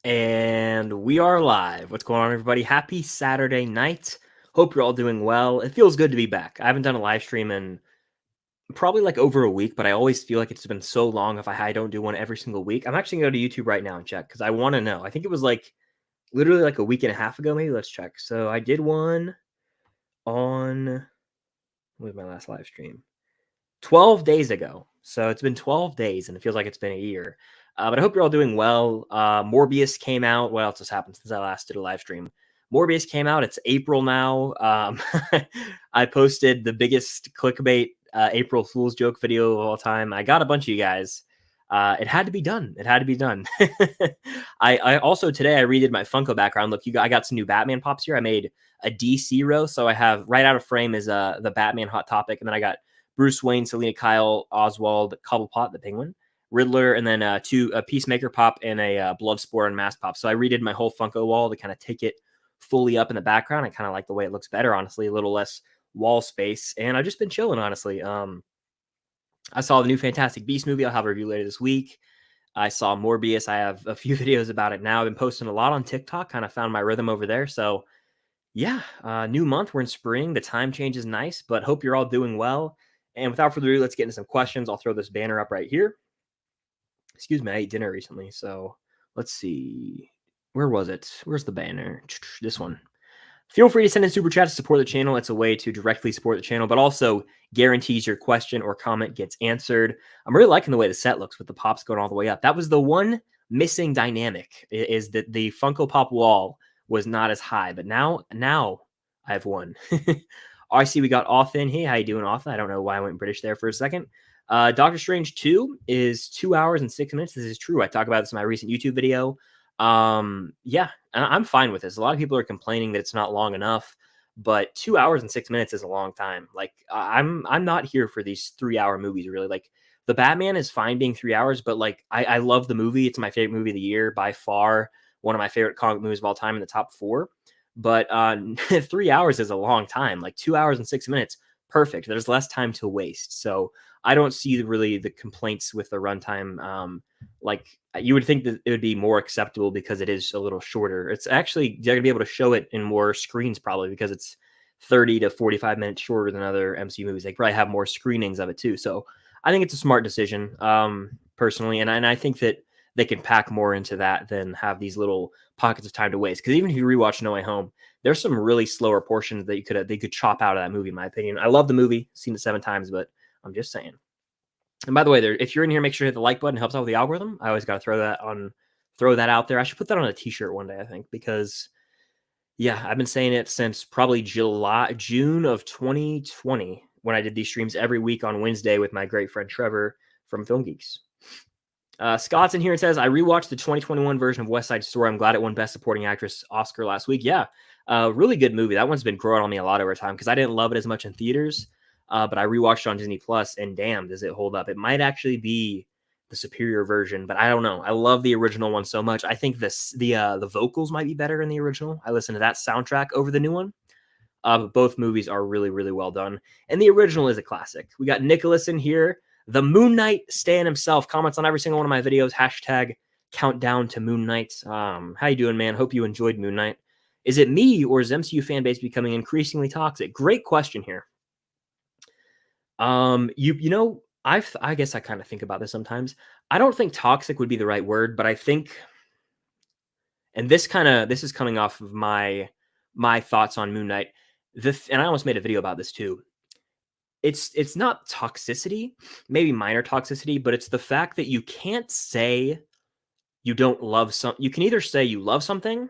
And we are live. What's going on, everybody? Happy Saturday night. Hope you're all doing well. It feels good to be back. I haven't done a live stream in probably like over a week, but I always feel like it's been so long if I don't do one every single week. I'm actually going to go to YouTube right now and check because I want to know. I think it was like literally like a week and a half ago, maybe. Let's check. So I did one on, what was my last live stream? 12 days ago. So it's been 12 days and it feels like it's been a year. But I hope you're all doing well. Morbius came out. What else has happened since I last did a live stream? Morbius came out. It's April now. I posted the biggest clickbait April Fool's joke video of all time. I got a bunch of you guys. It had to be done. It had to be done. I also today I redid my Funko background. Look, I got some new Batman pops here. I made a DC row. So I have right out of frame is the Batman Hot Topic. And then I got Bruce Wayne, Selena Kyle, Oswald, Cobblepot, the Penguin, Riddler, and then a Peacemaker pop and a Bloodsport and Mask pop. So I redid my whole Funko wall to kind of take it fully up in the background. I kind of like the way it looks better, honestly, a little less wall space. And I've just been chilling, honestly. I saw the new Fantastic Beast movie. I'll have a review later this week. I saw Morbius. I have a few videos about it now. I've been posting a lot on TikTok, kind of found my rhythm over there. So yeah, new month. We're in spring. The time change is nice, but hope you're all doing well. And without further ado, let's get into some questions. I'll throw this banner up right here. Excuse me, I ate dinner recently, so let's see. Where was it? Where's the banner? This one. Feel free to send in super chat to support the channel. It's a way to directly support the channel, but also guarantees your question or comment gets answered. I'm really liking the way the set looks with the pops going all the way up. That was the one missing dynamic, is that the Funko Pop wall was not as high, but now I have one. I see we got Off in. Hey, how you doing, Off? I don't know why I went British there for a second. Doctor Strange 2 is 2 hours and 6 minutes. This is true. I talk about this in my recent YouTube video. Yeah, I'm fine with this. A lot of people are complaining that it's not long enough, but 2 hours and 6 minutes is a long time. Like I'm not here for these 3 hour movies, really. Like the Batman is fine being 3 hours, but like I love the movie. It's my favorite movie of the year by far. One of my favorite comic movies of all time in the top 4. But 3 hours is a long time. Like 2 hours and 6 minutes, perfect. There's less time to waste. So I don't see really the complaints with the runtime. Like you would think that it would be more acceptable because it is a little shorter. It's actually, you're gonna be able to show it in more screens probably because it's 30 to 45 minutes shorter than other MCU movies. They probably have more screenings of it too. So I think it's a smart decision, personally, and I think that they can pack more into that than have these little pockets of time to waste. Because even if you rewatch No Way Home, there's some really slower portions that they could chop out of that movie, in my opinion. I love the movie, seen it 7 times, but I'm just saying. And by the way, if you're in here, make sure to hit the like button. It helps out with the algorithm. I always got to throw that out there. I should put that on a t-shirt one day, I think, because yeah, I've been saying it since probably June of 2020 when I did these streams every week on Wednesday with my great friend Trevor from Film Geeks. Scott's in here and says, I rewatched the 2021 version of West Side Story. I'm glad it won Best Supporting Actress Oscar last week. Yeah, really good movie. That one's been growing on me a lot over time because I didn't love it as much in theaters, but I rewatched it on Disney Plus, and damn, does it hold up. It might actually be the superior version, but I don't know. I love the original one so much. I think the vocals might be better in the original. I listened to that soundtrack over the new one. But both movies are really, really well done. And the original is a classic. We got Nicholas in here. The Moon Knight Stan himself comments on every single one of my videos. Hashtag countdown to Moon Knight. How you doing, man? Hope you enjoyed Moon Knight. Is it me or is MCU fan base becoming increasingly toxic? Great question here. You know, I guess I kind of think about this sometimes. I don't think toxic would be the right word, but I think, and this is coming off of my thoughts on Moon Knight. And I almost made a video about this too. It's not toxicity, maybe minor toxicity, but it's the fact that you can't say you don't love something. You can either say you love something,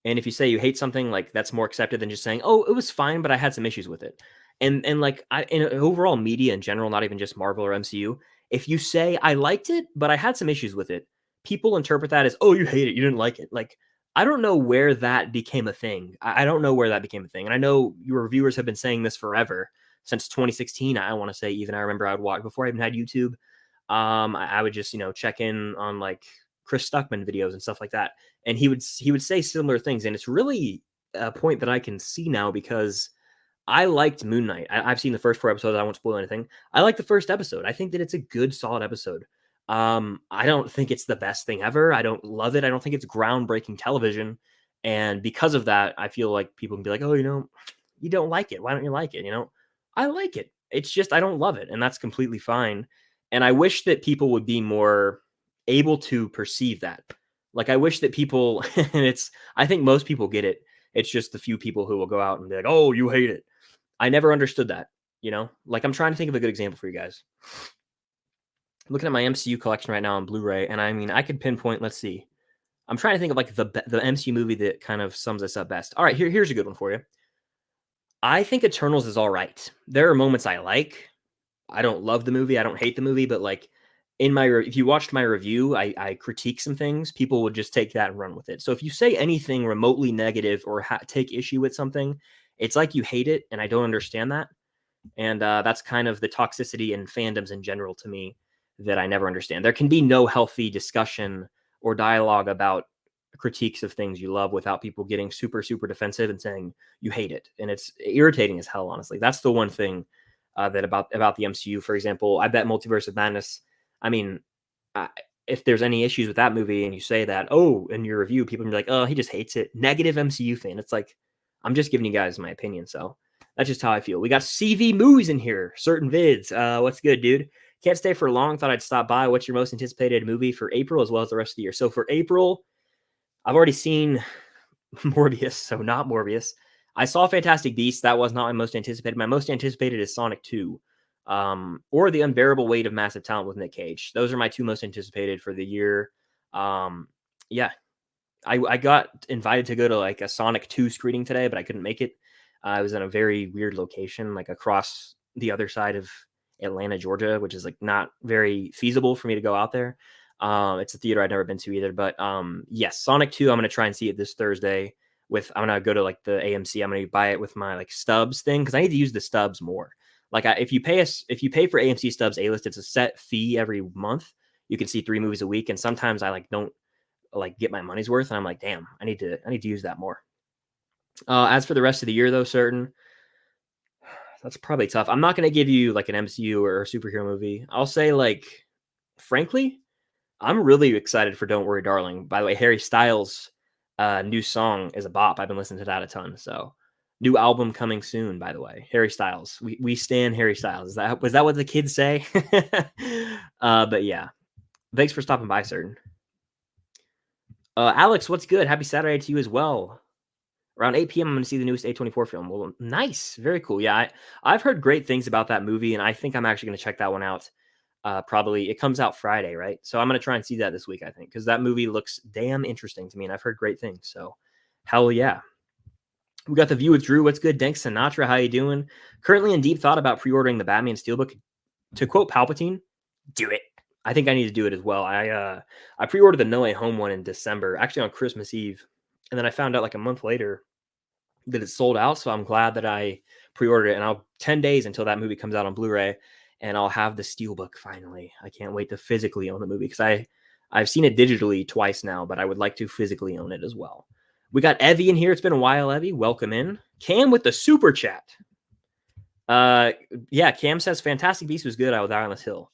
and if you say you hate something, like that's more accepted than just saying, "Oh, it was fine, but I had some issues with it." And like in overall media in general, not even just Marvel or MCU, if you say I liked it, but I had some issues with it, people interpret that as, "Oh, you hate it, you didn't like it." Like I don't know where that became a thing. I don't know where that became a thing, and I know your reviewers have been saying this forever. Since 2016, I want to say. Even I remember I would watch before I even had YouTube. I would just check in on like Chris Stuckman videos and stuff like that, and he would say similar things, and it's really a point that I can see now because I liked Moon Knight. I've seen the first 4 episodes. I won't spoil anything. I like the first episode. I think that it's a good, solid episode. I don't think it's the best thing ever. I don't love it. I don't think it's groundbreaking television. And because of that, I feel like people can be like, oh, you don't like it. Why don't you like it? I like it. It's just I don't love it. And that's completely fine. And I wish that people would be more able to perceive that. Like I wish that people and I think most people get it. It's just the few people who will go out and be like, oh, you hate it. I never understood that, Like I'm trying to think of a good example for you guys. Looking at my MCU collection right now on Blu-ray, and I mean, I could pinpoint. Let's see. I'm trying to think of like the MCU movie that kind of sums this up best. All right, here's a good one for you. I think Eternals is all right. There are moments I like. I don't love the movie. I don't hate the movie, but like if you watched my review, I critique some things. People would just take that and run with it. So if you say anything remotely negative or take issue with something, it's like you hate it, and I don't understand that. And that's kind of the toxicity in fandoms in general to me that I never understand. There can be no healthy discussion or dialogue about critiques of things you love without people getting super, super defensive and saying you hate it. And it's irritating as hell, honestly. That's the one thing that about the MCU, for example. I bet Multiverse of Madness, I mean, if there's any issues with that movie and you say that, in your review, people can be like, oh, he just hates it. Negative MCU fan. It's like, I'm just giving you guys my opinion. So that's just how I feel. We got CV Movies in here. Certain Vids. What's good, dude? Can't stay for long. Thought I'd stop by. What's your most anticipated movie for April as well as the rest of the year? So for April, I've already seen Morbius, so not Morbius. I saw Fantastic Beasts. That was not my most anticipated. My most anticipated is Sonic 2, or The Unbearable Weight of Massive Talent with Nick Cage. Those are my two most anticipated for the year. Yeah, I got invited to go to like a Sonic 2 screening today, but I couldn't make it. I was in a very weird location, like across the other side of Atlanta, Georgia, which is like not very feasible for me to go out there. It's a theater I'd never been to either, but yes, Sonic 2, I'm going to try and see it this Thursday I'm going to go to like the AMC. I'm going to buy it with my like stubs thing. Cause I need to use the stubs more. Like if you pay for AMC stubs A-list, it's a set fee every month. You can see 3 movies a week. And sometimes I like don't like get my money's worth. And I'm like, damn, I need to use that more. As for the rest of the year though, that's probably tough. I'm not going to give you like an MCU or a superhero movie. I'll say like, frankly, I'm really excited for Don't Worry, Darling. By the way, Harry Styles' new song is a bop. I've been listening to that a ton. So, new album coming soon, by the way. Harry Styles. We stan Harry Styles. Was that what the kids say? But yeah. Thanks for stopping by, Certain. Alex, what's good? Happy Saturday to you as well. Around 8 p.m., I'm going to see the newest A24 film. Well, nice. Very cool. Yeah, I've heard great things about that movie, and I think I'm actually going to check that one out. Probably it comes out Friday, right? So I'm going to try and see that this week, I think, because that movie looks damn interesting to me, and I've heard great things. So hell yeah. We got The View with Drew. What's good? Dank Sinatra. How you doing? Currently in deep thought about pre-ordering the Batman Steelbook. To quote Palpatine, do it. I think I need to do it as well. I pre-ordered the No Way Home one in December, actually on Christmas Eve. And then I found out like a month later that it's sold out. So I'm glad that I pre-ordered it. And 10 days until that movie comes out on Blu-ray, and I'll have the Steelbook finally. I can't wait to physically own the movie because I've seen it digitally twice now, but I would like to physically own it as well. We got Evie in here. It's been a while, Evie. Welcome in. Cam with the super chat. Yeah, Cam says Fantastic Beasts was good. I was out on this hill.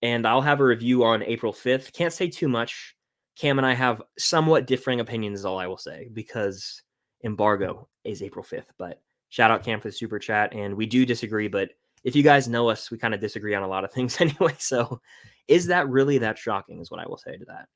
And I'll have a review on April 5th. Can't say too much. Cam and I have somewhat differing opinions is all I will say, because embargo is April 5th. But shout out Cam for the super chat. And we do disagree, but if you guys know us, we kind of disagree on a lot of things anyway. So is that really that shocking is what I will say to that.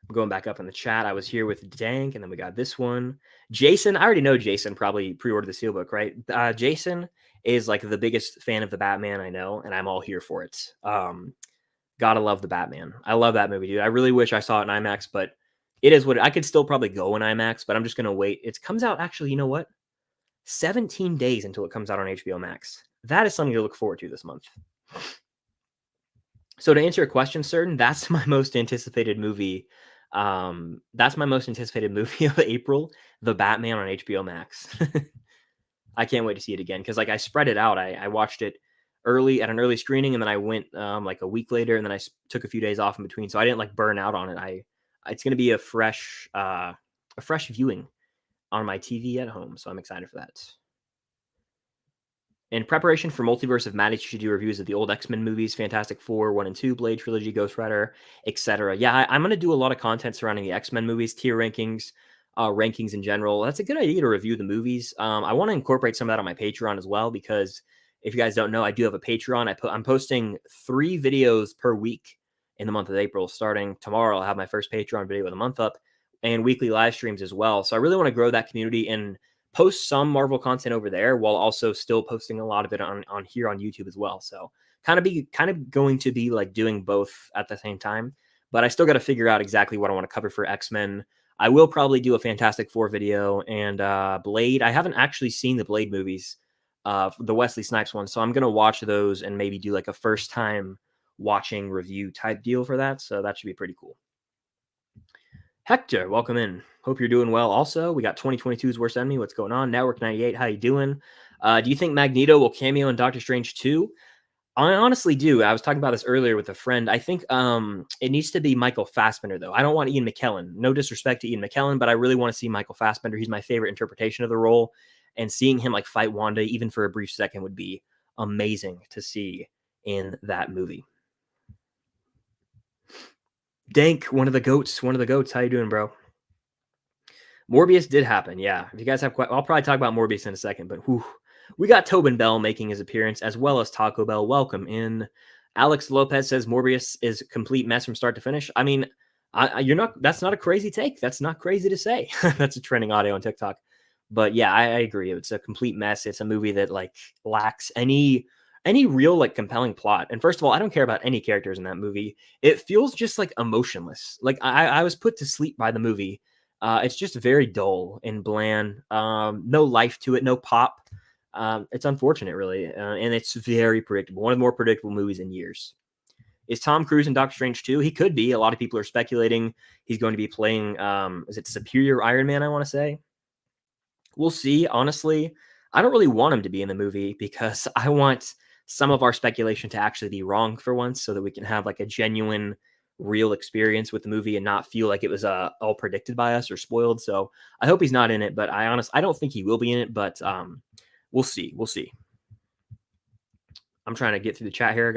I'm going back up in the chat. I was here with Dank, and then we got this one. Jason, I already know Jason probably pre-ordered the Steelbook, right? Jason is like the biggest fan of the Batman I know, and I'm all here for it. Gotta love the Batman. I love that movie, dude. I really wish I saw it in IMAX, but it is what I could still probably go in IMAX, but I'm just gonna wait. It comes out actually, you know what? 17 days until it comes out on HBO Max. That is something to look forward to this month. So to answer your question, Certain, that's my most anticipated movie. That's my most anticipated movie of April, The Batman on HBO Max. I can't wait to see it again because like I spread it out. I watched it early at an early screening, and then I went like a week later, and then I took a few days off in between, so I didn't like burn out on it. It's going to be a fresh viewing on my TV at home, so I'm excited for that. In preparation for Multiverse of Madness, you should do reviews of the old X-Men movies, Fantastic Four, 1 and 2, Blade Trilogy, Ghost Rider, etc. Yeah, I'm going to do a lot of content surrounding the X-Men movies, tier rankings, rankings in general. That's a good idea to review the movies. I want to incorporate some of that on my Patreon as well, because if you guys don't know, I do have a Patreon. I'm posting 3 videos per week in the month of April. Starting tomorrow, I'll have my first Patreon video of the month up, and weekly live streams as well. So I really want to grow that community and post some Marvel content over there while also still posting a lot of it on here on YouTube as well. So kind of going to be like doing both at the same time. But I still got to figure out exactly what I want to cover for X-Men. I will probably do a Fantastic Four video and Blade. I haven't actually seen the Blade movies, the Wesley Snipes one. So I'm going to watch those and maybe do like a first time watching review type deal for that. So that should be pretty cool. Hector, welcome in. Hope you're doing well. Also, we got 2022's Worst Enemy. What's going on? Network 98, how you doing? Do you think Magneto will cameo in Doctor Strange 2? I honestly do. I was talking about this earlier with a friend. I think it needs to be Michael Fassbender, though. I don't want Ian McKellen. No disrespect to Ian McKellen, but I really want to see Michael Fassbender. He's my favorite interpretation of the role. And seeing him like fight Wanda, even for a brief second, would be amazing to see in that movie. Dank, one of the goats. How you doing, bro? Morbius did happen, yeah. If you guys have questions, I'll probably talk about Morbius in a second, but whew. We got Tobin Bell making his appearance, as well as Taco Bell. Welcome in. Alex Lopez says Morbius is a complete mess from start to finish. I mean, you're not. That's not a crazy take. That's not crazy to say. That's a trending audio on TikTok. But yeah, I agree. It's a complete mess. It's a movie that like lacks any real like compelling plot. And first of all, I don't care about any characters in that movie. It feels just like emotionless. Like I was put to sleep by the movie. It's just very dull and bland. No life to it, no pop. It's unfortunate, really, and it's very predictable. One of the more predictable movies in years. Is Tom Cruise in Doctor Strange 2? He could be. A lot of people are speculating he's going to be playing, is it Superior Iron Man, I want to say? We'll see. Honestly, I don't really want him to be in the movie because I want some of our speculation to actually be wrong for once so that we can have like a genuine real experience with the movie and not feel like it was all predicted by us or spoiled. So I hope he's not in it, but I don't think he will be in it, but we'll see. I'm trying to get through the chat here.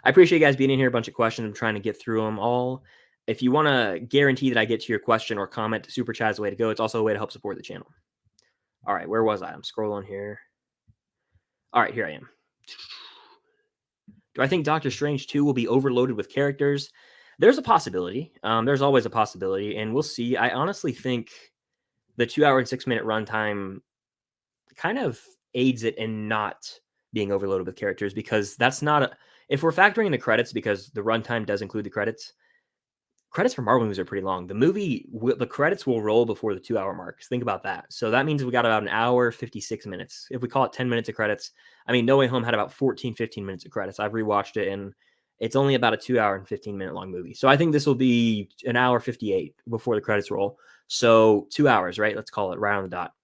I appreciate you guys being in here. A bunch of questions. I'm trying to get through them all. If you want to guarantee that I get to your question or comment, super chat is the way to go. It's also a way to help support the channel. All right, where was I? I'm scrolling here. All right, here I am. Do I think Doctor Strange 2 will be overloaded with characters? There's a possibility. There's always a possibility, and we'll see. I honestly think the 2 hour and 6 minute runtime kind of aids it in not being overloaded with characters, because that's not if we're factoring in the credits, because the runtime does include the credits for Marvel movies are pretty long. The credits will roll before the 2 hour mark. Think about that. So that means we got about an hour, 56 minutes. If we call it 10 minutes of credits, I mean, No Way Home had about 14, 15 minutes of credits. I've rewatched it and it's only about a 2 hour and 15 minute long movie. So I think this will be an hour 58 before the credits roll. So 2 hours, right? Let's call it right on the dot.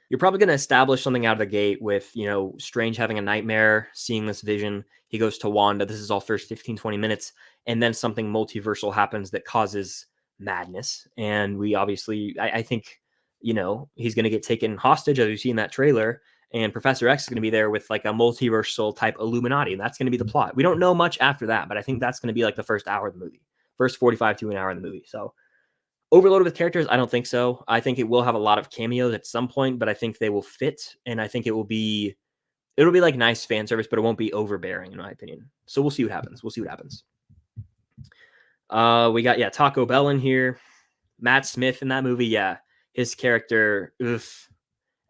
You're probably going to establish something out of the gate with, Strange having a nightmare, seeing this vision. He goes to Wanda. This is all first 15, 20 minutes. And then something multiversal happens that causes madness. And we obviously, I think, he's going to get taken hostage, as you see in that trailer. And Professor X is going to be there with like a multiversal type Illuminati. And that's going to be the plot. We don't know much after that, but I think that's going to be like the first hour of the movie, first 45 to an hour of the movie. So overloaded with characters? I don't think so. I think it will have a lot of cameos at some point, but I think they will fit. And I think it'll be like nice fan service, but it won't be overbearing in my opinion. So we'll see what happens. We got, Taco Bell in here. Matt Smith in that movie. Yeah. His character. Oof.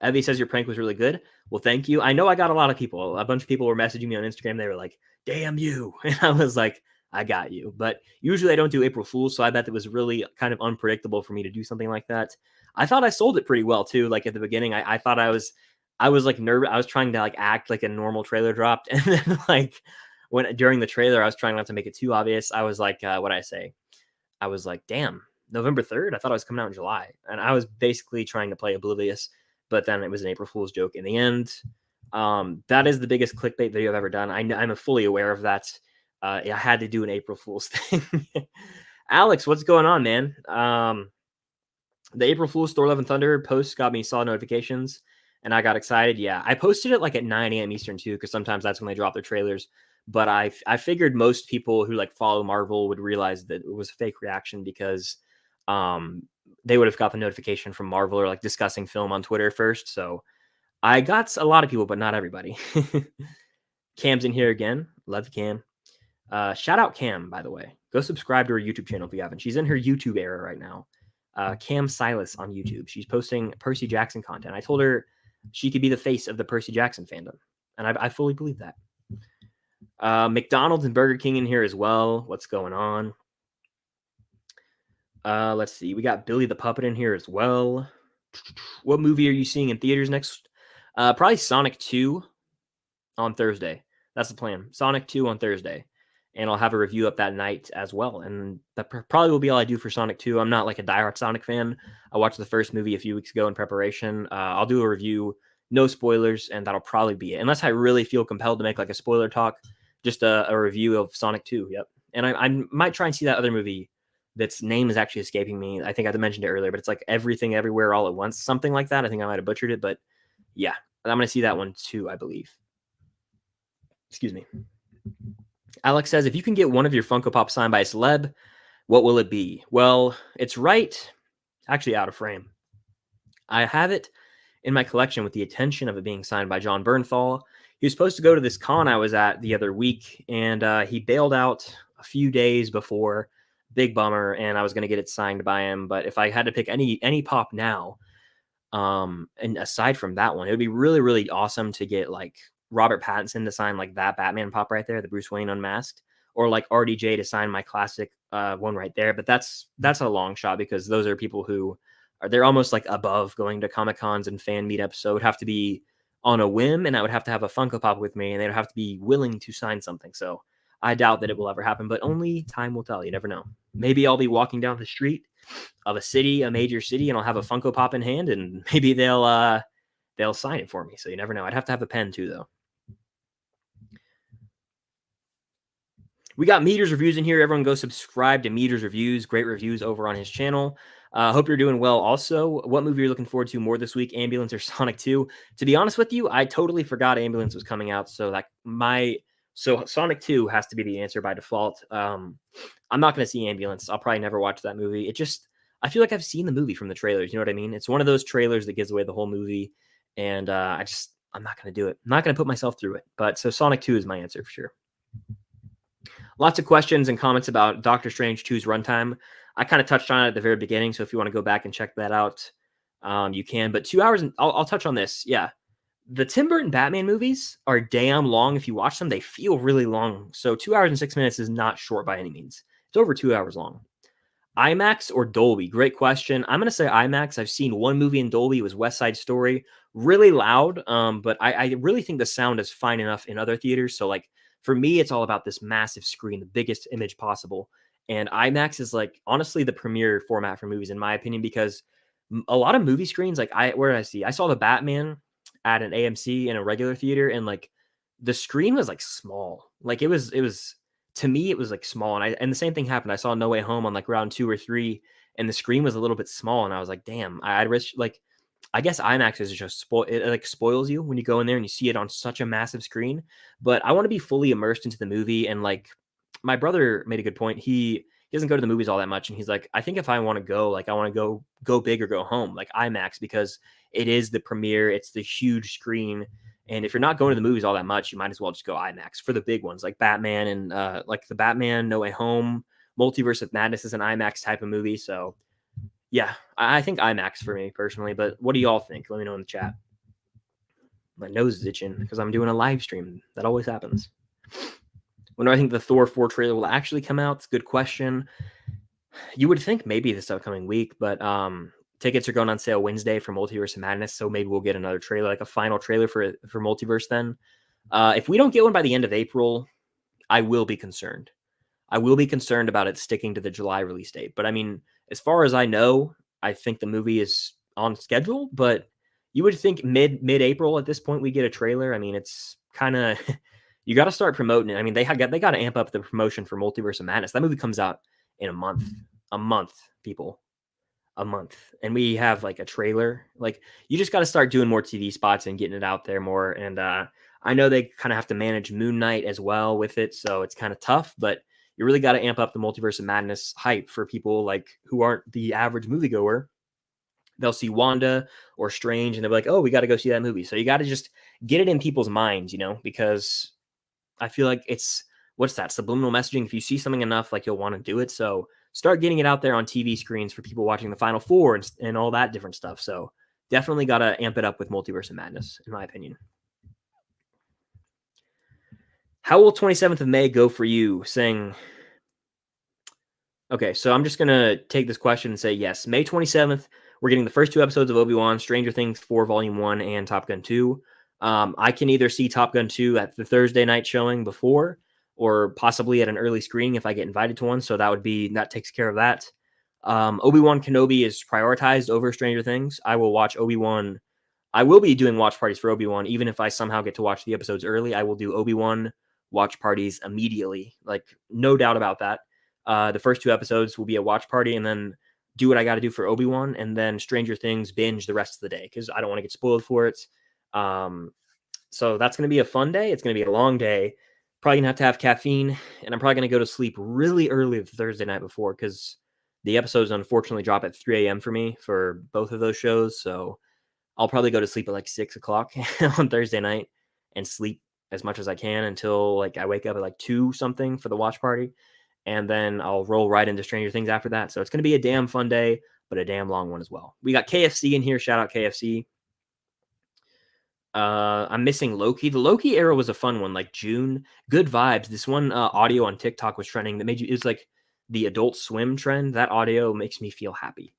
Evie says your prank was really good. Well, thank you. I know I got a lot of people. A bunch of people were messaging me on Instagram. They were like, damn you. And I was like, I got you. But usually I don't do April Fools, so I bet it was really kind of unpredictable for me to do something like that. I thought I sold it pretty well too. Like at the beginning, I thought I was like nervous. I was trying to like act like a normal trailer dropped, and then like during the trailer, I was trying not to make it too obvious. I was like, what I say? I was like, damn, November 3rd. I thought I was coming out in July, and I was basically trying to play oblivious. But then it was an April Fool's joke in the end. That is the biggest clickbait video I've ever done. I'm fully aware of that. I had to do an April Fool's thing. Alex, what's going on, man? The April Fool's Thor Love and Thunder post got me solid notifications, and I got excited. Yeah, I posted it like at 9 a.m. Eastern too, because sometimes that's when they drop their trailers. But I figured most people who like follow Marvel would realize that it was a fake reaction because um they would have got the notification from Marvel or like discussing film on Twitter first. So I got a lot of people, but not everybody. Cam's in here again. Love Cam. Shout out Cam, by the way. Go subscribe to her YouTube channel if you haven't. She's in her YouTube era right now. Cam Silas on YouTube. She's posting Percy Jackson content. I told her she could be the face of the Percy Jackson fandom, and I fully believe that. McDonald's and Burger King in here as well. What's going on? Let's see. We got Billy the Puppet in here as well. What movie are you seeing in theaters next? Probably Sonic 2 on Thursday. That's the plan. Sonic 2 on Thursday. And I'll have a review up that night as well. And that probably will be all I do for Sonic 2. I'm not like a diehard Sonic fan. I watched the first movie a few weeks ago in preparation. I'll do a review, no spoilers, and that'll probably be it. Unless I really feel compelled to make like a spoiler talk, just a review of Sonic 2. Yep. And I might try and see that other movie that's name is actually escaping me. I think I mentioned it earlier, but it's like Everything Everywhere All at Once, something like that. I think I might have butchered it, but yeah, I'm going to see that one too, I believe. Excuse me. Alex says, if you can get one of your Funko Pop signed by a celeb, what will it be? Well, it's actually out of frame. I have it in my collection with the intention of it being signed by John Bernthal. He was supposed to go to this con I was at the other week, and he bailed out a few days before. Big bummer, and I was going to get it signed by him. But if I had to pick any pop now, and aside from that one, it would be really, really awesome to get like Robert Pattinson to sign like that Batman pop right there, the Bruce Wayne unmasked, or like RDJ to sign my classic one right there. But that's a long shot because those are people who they're almost like above going to Comic Cons and fan meetups. So it would have to be on a whim, and I would have to have a Funko Pop with me, and they would have to be willing to sign something. So I doubt that it will ever happen, but only time will tell. You never know. Maybe I'll be walking down the street of a major city, and I'll have a Funko Pop in hand, and maybe they'll sign it for me. So you never know. I'd have to have a pen too, though. We got Meters Reviews in here. Everyone go subscribe to Meters Reviews. Great reviews over on his channel. Hope you're doing well. Also, what movie are you looking forward to more this week, Ambulance or Sonic 2? To be honest with you, I totally forgot Ambulance was coming out. So Sonic 2 has to be the answer by default. I'm not going to see Ambulance. I'll probably never watch that movie. I feel like I've seen the movie from the trailers. You know what I mean? It's one of those trailers that gives away the whole movie. And I'm not going to do it. I'm not going to put myself through it. But so Sonic 2 is my answer for sure. Lots of questions and comments about Doctor Strange 2's runtime. I kind of touched on it at the very beginning, so if you want to go back and check that out, you can. But 2 hours, and I'll touch on this. Yeah, the Tim Burton Batman movies are damn long. If you watch them, they feel really long. So 2 hours and 6 minutes is not short by any means. It's over 2 hours long. IMAX or Dolby? Great question. I'm going to say IMAX. I've seen one movie in Dolby. It was West Side Story. Really loud, but I really think the sound is fine enough in other theaters. So like, for me, it's all about this massive screen, the biggest image possible. And IMAX is like, honestly, the premier format for movies, in my opinion, because a lot of movie screens, like where did I see? I saw the Batman at an AMC in a regular theater, and like the screen was like small. Like it was to me, it was like small. And the same thing happened. I saw No Way Home on like round 2 or 3, and the screen was a little bit small. And I was like, damn, I'd risk like, I guess IMAX is just it like spoils you when you go in there and you see it on such a massive screen. But I want to be fully immersed into the movie. And like my brother made a good point. He doesn't go to the movies all that much, and he's like, I think if I want to go, like I want to go big or go home, like IMAX, because it is the premiere. It's the huge screen. And if you're not going to the movies all that much, you might as well just go IMAX for the big ones like Batman and like the Batman No Way Home, Multiverse of Madness is an IMAX type of movie. So yeah, I think IMAX for me personally, but what do y'all think? Let me know in the chat. My nose is itching because I'm doing a live stream. That always happens. When do I think the Thor 4 trailer will actually come out? It's a good question. You would think maybe this upcoming week, but tickets are going on sale Wednesday for Multiverse of Madness, so maybe we'll get another trailer, like a final trailer for Multiverse then. If we don't get one by the end of April, I will be concerned. I will be concerned about it sticking to the July release date. But I mean, as far as I know, I think the movie is on schedule, but you would think mid-April at this point we get a trailer. I mean, it's kind of you got to start promoting it. I mean, they got to amp up the promotion for Multiverse of Madness. That movie comes out in a month, people. a month, and we have like a trailer. Like, you just got to start doing more TV spots and getting it out there more. And I know they kind of have to manage Moon Knight as well with it, so it's kind of tough. But you really got to amp up the Multiverse of Madness hype for people like who aren't the average moviegoer. They'll see Wanda or Strange and they'll be like, "Oh, we got to go see that movie." So you got to just get it in people's minds, because I feel like it's what's that subliminal messaging. If you see something enough, like, you'll want to do it. So start getting it out there on TV screens for people watching the Final Four and all that different stuff. So definitely got to amp it up with Multiverse of Madness, in my opinion. How will 27th of May go for you? Saying, okay, so I'm just going to take this question and say yes. May 27th, we're getting the first 2 episodes of Obi-Wan, Stranger Things 4 Volume 1, and Top Gun 2. I can either see Top Gun 2 at the Thursday night showing before, or possibly at an early screening if I get invited to one. So that takes care of that. Obi-Wan Kenobi is prioritized over Stranger Things. I will watch Obi-Wan. I will be doing watch parties for Obi-Wan, even if I somehow get to watch the episodes early. I will do Obi-Wan watch parties immediately. Like, no doubt about that. The first 2 episodes will be a watch party, and then do what I got to do for Obi-Wan, and then Stranger Things binge the rest of the day because I don't want to get spoiled for it. So that's going to be a fun day. It's going to be a long day. Probably going to have caffeine, and I'm probably going to go to sleep really early the Thursday night before because the episodes unfortunately drop at 3 a.m. for me for both of those shows. So I'll probably go to sleep at like 6 o'clock on Thursday night and sleep as much as I can until like I wake up at like 2 something for the watch party. And then I'll roll right into Stranger Things after that. So it's going to be a damn fun day, but a damn long one as well. We got KFC in here. Shout out KFC. I'm missing Loki. The Loki era was a fun one, like June. Good vibes. This one audio on TikTok was trending that made you, it was like the Adult Swim trend. That audio makes me feel happy.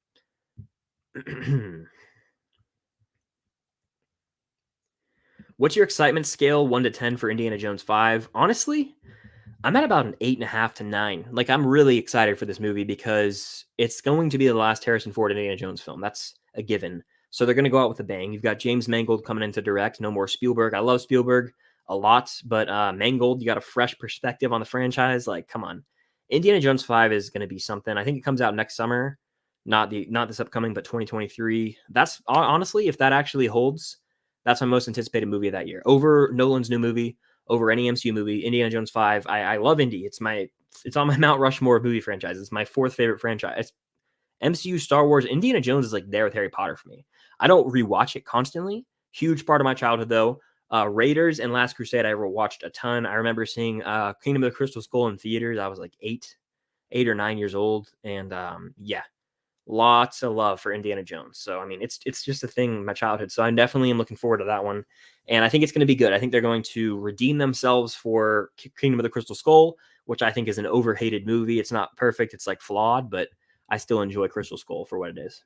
What's your excitement scale 1 to 10 for Indiana Jones 5? Honestly, I'm at about an 8.5 to 9. Like, I'm really excited for this movie because it's going to be the last Harrison Ford Indiana Jones film. That's a given. So they're going to go out with a bang. You've got James Mangold coming in to direct. No more Spielberg. I love Spielberg a lot, but Mangold, you got a fresh perspective on the franchise. Like, come on. Indiana Jones 5 is going to be something. I think it comes out next summer. Not this upcoming, but 2023. That's honestly, if that actually holds, that's my most anticipated movie of that year. Over Nolan's new movie, over any MCU movie, Indiana Jones 5. I love Indy. It's on my Mount Rushmore of movie franchises. It's my 4th favorite franchise. MCU, Star Wars, Indiana Jones is like there with Harry Potter for me. I don't rewatch it constantly. Huge part of my childhood though. Raiders and Last Crusade I ever watched a ton. I remember seeing Kingdom of the Crystal Skull in theaters. I was like 8 or 9 years old, and yeah, lots of love for Indiana Jones. So, I mean, it's just a thing in my childhood. So I definitely am looking forward to that one. And I think it's going to be good. I think they're going to redeem themselves for Kingdom of the Crystal Skull, which I think is an overhated movie. It's not perfect. It's like flawed, but I still enjoy Crystal Skull for what it is.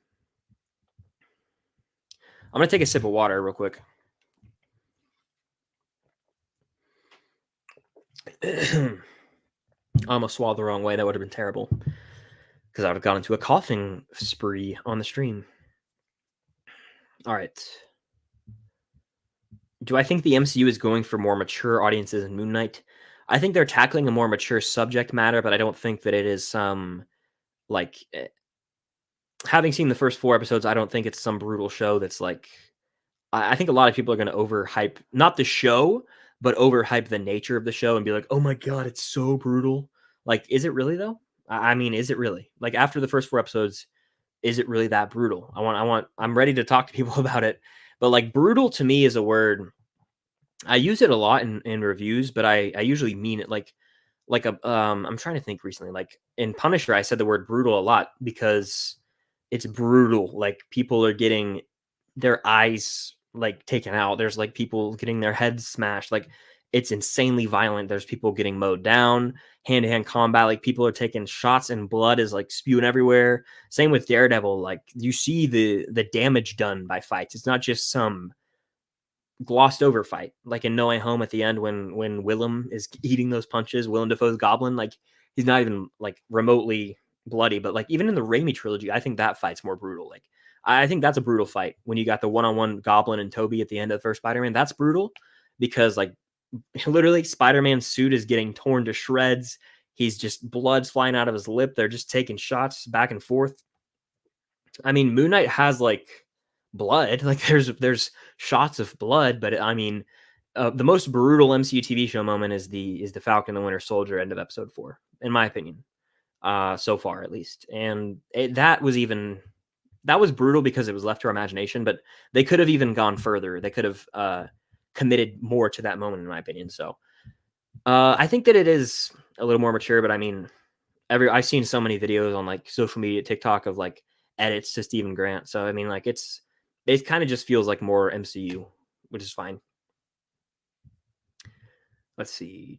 I'm going to take a sip of water real quick. I almost swallowed the wrong way. That would have been terrible because I would have gone into a coughing spree on the stream. All right. Do I think the MCU is going for more mature audiences in Moon Knight? I think they're tackling a more mature subject matter, but I don't think that it is some like having seen the first 4 episodes, I don't think it's some brutal show that's like I think a lot of people are going to overhype not the show, but overhype the nature of the show and be like, "Oh my god, it's so brutal." Like, is it really though? I mean, is it really? Like, after the first 4 episodes, is it really that brutal? I'm ready to talk to people about it. But like, brutal to me is a word I use it a lot in reviews, but I usually mean it like I'm trying to think recently. Like in Punisher, I said the word brutal a lot because it's brutal. Like, people are getting their eyes like taken out. There's like people getting their heads smashed. Like, it's insanely violent. There's people getting mowed down, hand-to-hand combat. Like, people are taking shots and blood is like spewing everywhere. Same with Daredevil. Like, you see the damage done by fights. It's not just some glossed over fight, like in No Way Home at the end when Willem is eating those punches. Willem Dafoe's Goblin, like, he's not even like remotely bloody, but like even in the Raimi trilogy, I think that fight's more brutal. Like, I think that's a brutal fight when you got the one-on-one Goblin and Toby at the end of the first Spider-Man. That's brutal because like literally Spider-Man's suit is getting torn to shreds. He's just blood's flying out of his lip. They're just taking shots back and forth. I mean, Moon Knight has like blood, like there's shots of blood, but I mean, the most brutal MCU TV show moment is the Falcon and the Winter Soldier end of episode 4, in my opinion, so far at least. And that was brutal because it was left to our imagination, but they could have even gone further. They could have committed more to that moment, in my opinion. So I think that it is a little more mature, but I mean, I've seen so many videos on like social media, TikTok, of like edits to Stephen Grant. So I mean, like it kind of just feels like more MCU, which is fine. Let's see.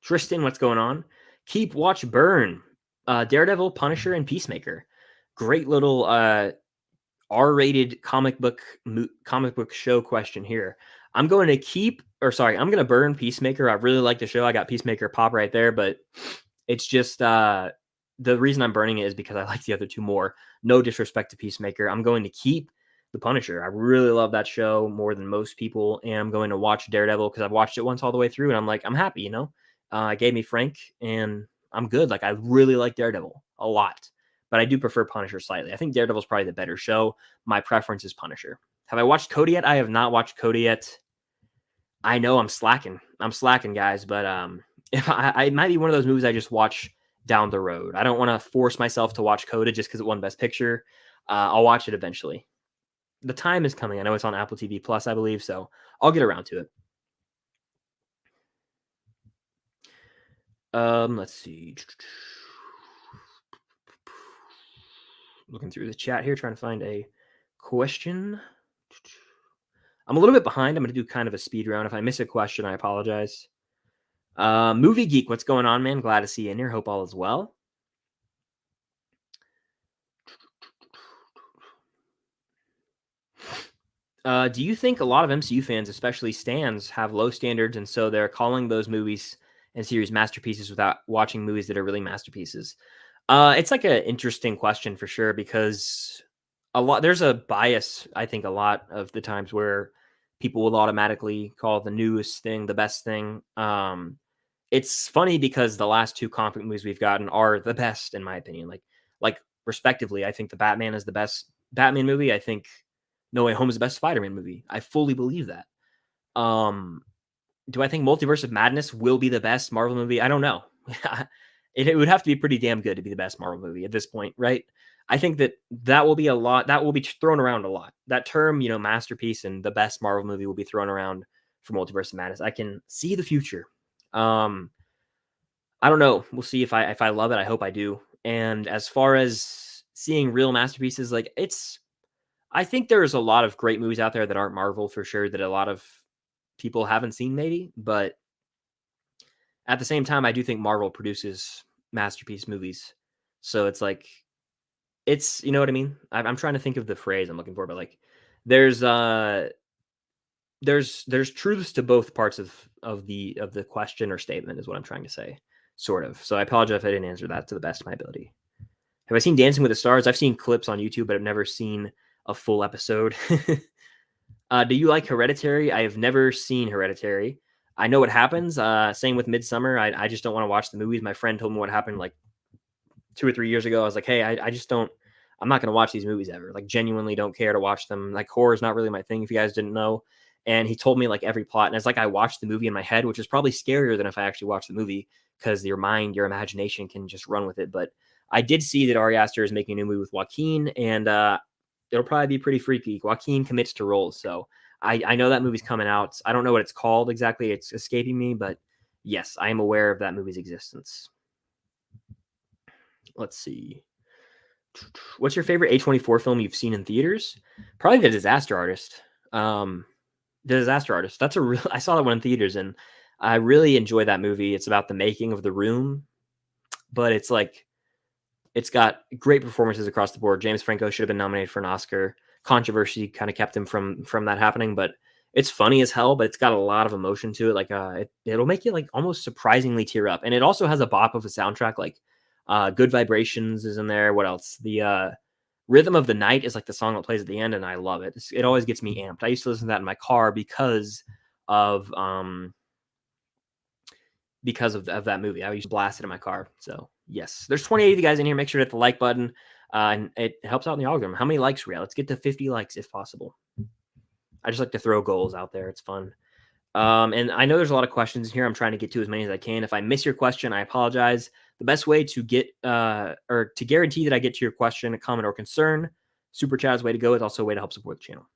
Tristan, what's going on? Keep, watch, burn. Daredevil, Punisher, and Peacemaker. Great little R-rated comic book show question here. I'm going to burn Peacemaker. I really like the show. I got Peacemaker pop right there, but it's just the reason I'm burning it is because I like the other two more. No disrespect to Peacemaker. I'm going to keep the Punisher. I really love that show more than most people, and I'm going to watch Daredevil because I've watched it once all the way through, and I'm like, I'm happy, you know? It gave me Frank, and I'm good. Like, I really like Daredevil a lot, but I do prefer Punisher slightly. I think Daredevil's probably the better show. My preference is Punisher. Have I watched Coda yet? I have not watched Coda yet. I know I'm slacking. Guys, but if it might be one of those movies I just watch down the road. I don't want to force myself to watch Coda just because it won Best Picture. I'll watch it eventually. The time is coming. I know it's on Apple TV Plus, I believe, so I'll get around to it. Let's see. Looking through the chat here, trying to find a question. I'm a little bit behind. I'm going to do kind of a speed round. If I miss a question, I apologize. Movie Geek, what's going on, man? Glad to see you in here. Hope all is well. Do you think a lot of MCU fans, especially stans, have low standards, and so they're calling those movies and series masterpieces without watching movies that are really masterpieces? It's like an interesting question for sure, because there's a bias, I think, a lot of the times where people will automatically call the newest thing the best thing. It's funny because the last two comic movies we've gotten are the best, in my opinion. Like respectively, I think the Batman is the best Batman movie. I think No Way Home is the best Spider-Man movie. I fully believe that. Do I think Multiverse of Madness will be the best Marvel movie? I don't know. It would have to be pretty damn good to be the best Marvel movie at this point, right? I think that will be a lot. That will be thrown around a lot. That term, masterpiece and the best Marvel movie will be thrown around for Multiverse of Madness. I can see the future. I don't know. We'll see if I love it. I hope I do. And as far as seeing real masterpieces, I think there's a lot of great movies out there that aren't Marvel for sure, that a lot of people haven't seen maybe, but at the same time, I do think Marvel produces masterpiece movies. So it's like, you know what I mean? I'm trying to think of the phrase I'm looking for, but like there's truths to both parts of the question or statement is what I'm trying to say, sort of. So I apologize if I didn't answer that to the best of my ability. Have I seen Dancing with the Stars? I've seen clips on YouTube, but I've never seen a full episode. Do you like Hereditary? I have never seen Hereditary. I know what happens. Same with Midsummer. I just don't want to watch the movies. My friend told me what happened like 2 or 3 years ago. I was like, hey, I just don't. I'm not going to watch these movies ever. Like, genuinely don't care to watch them. Like, horror is not really my thing, if you guys didn't know. And he told me like every plot, and it's like I watched the movie in my head, which is probably scarier than if I actually watched the movie, because your mind, your imagination can just run with it. But I did see that Ari Aster is making a new movie with Joaquin, and it'll probably be pretty freaky. Joaquin commits to roles, so I know that movie's coming out. I don't know what it's called exactly. It's escaping me, but yes, I am aware of that movie's existence. Let's see. What's your favorite A24 film you've seen in theaters? Probably The Disaster Artist. The Disaster Artist. I saw that one in theaters, and I really enjoy that movie. It's about the making of The Room, but it's got great performances across the board. James Franco should have been nominated for an Oscar. Controversy kind of kept him from that happening, but it's funny as hell, but it's got a lot of emotion to it. Like it'll make you like almost surprisingly tear up. And it also has a bop of a soundtrack. Like Good Vibrations is in there. What else? The Rhythm of the Night is like the song that plays at the end, and I love it. It always gets me amped. I used to listen to that in my car because of that movie. I used to blast it in my car. So yes, there's 28 of you guys in here. Make sure to hit the like button. And it helps out in the algorithm. How many likes are we at? Let's get to 50 likes if possible. I just like to throw goals out there. It's fun. And I know there's a lot of questions here. I'm trying to get to as many as I can. If I miss your question, I apologize. The best way to get or to guarantee that I get to your question, comment, or concern, Super Chat is the way to go. It's also a way to help support the channel.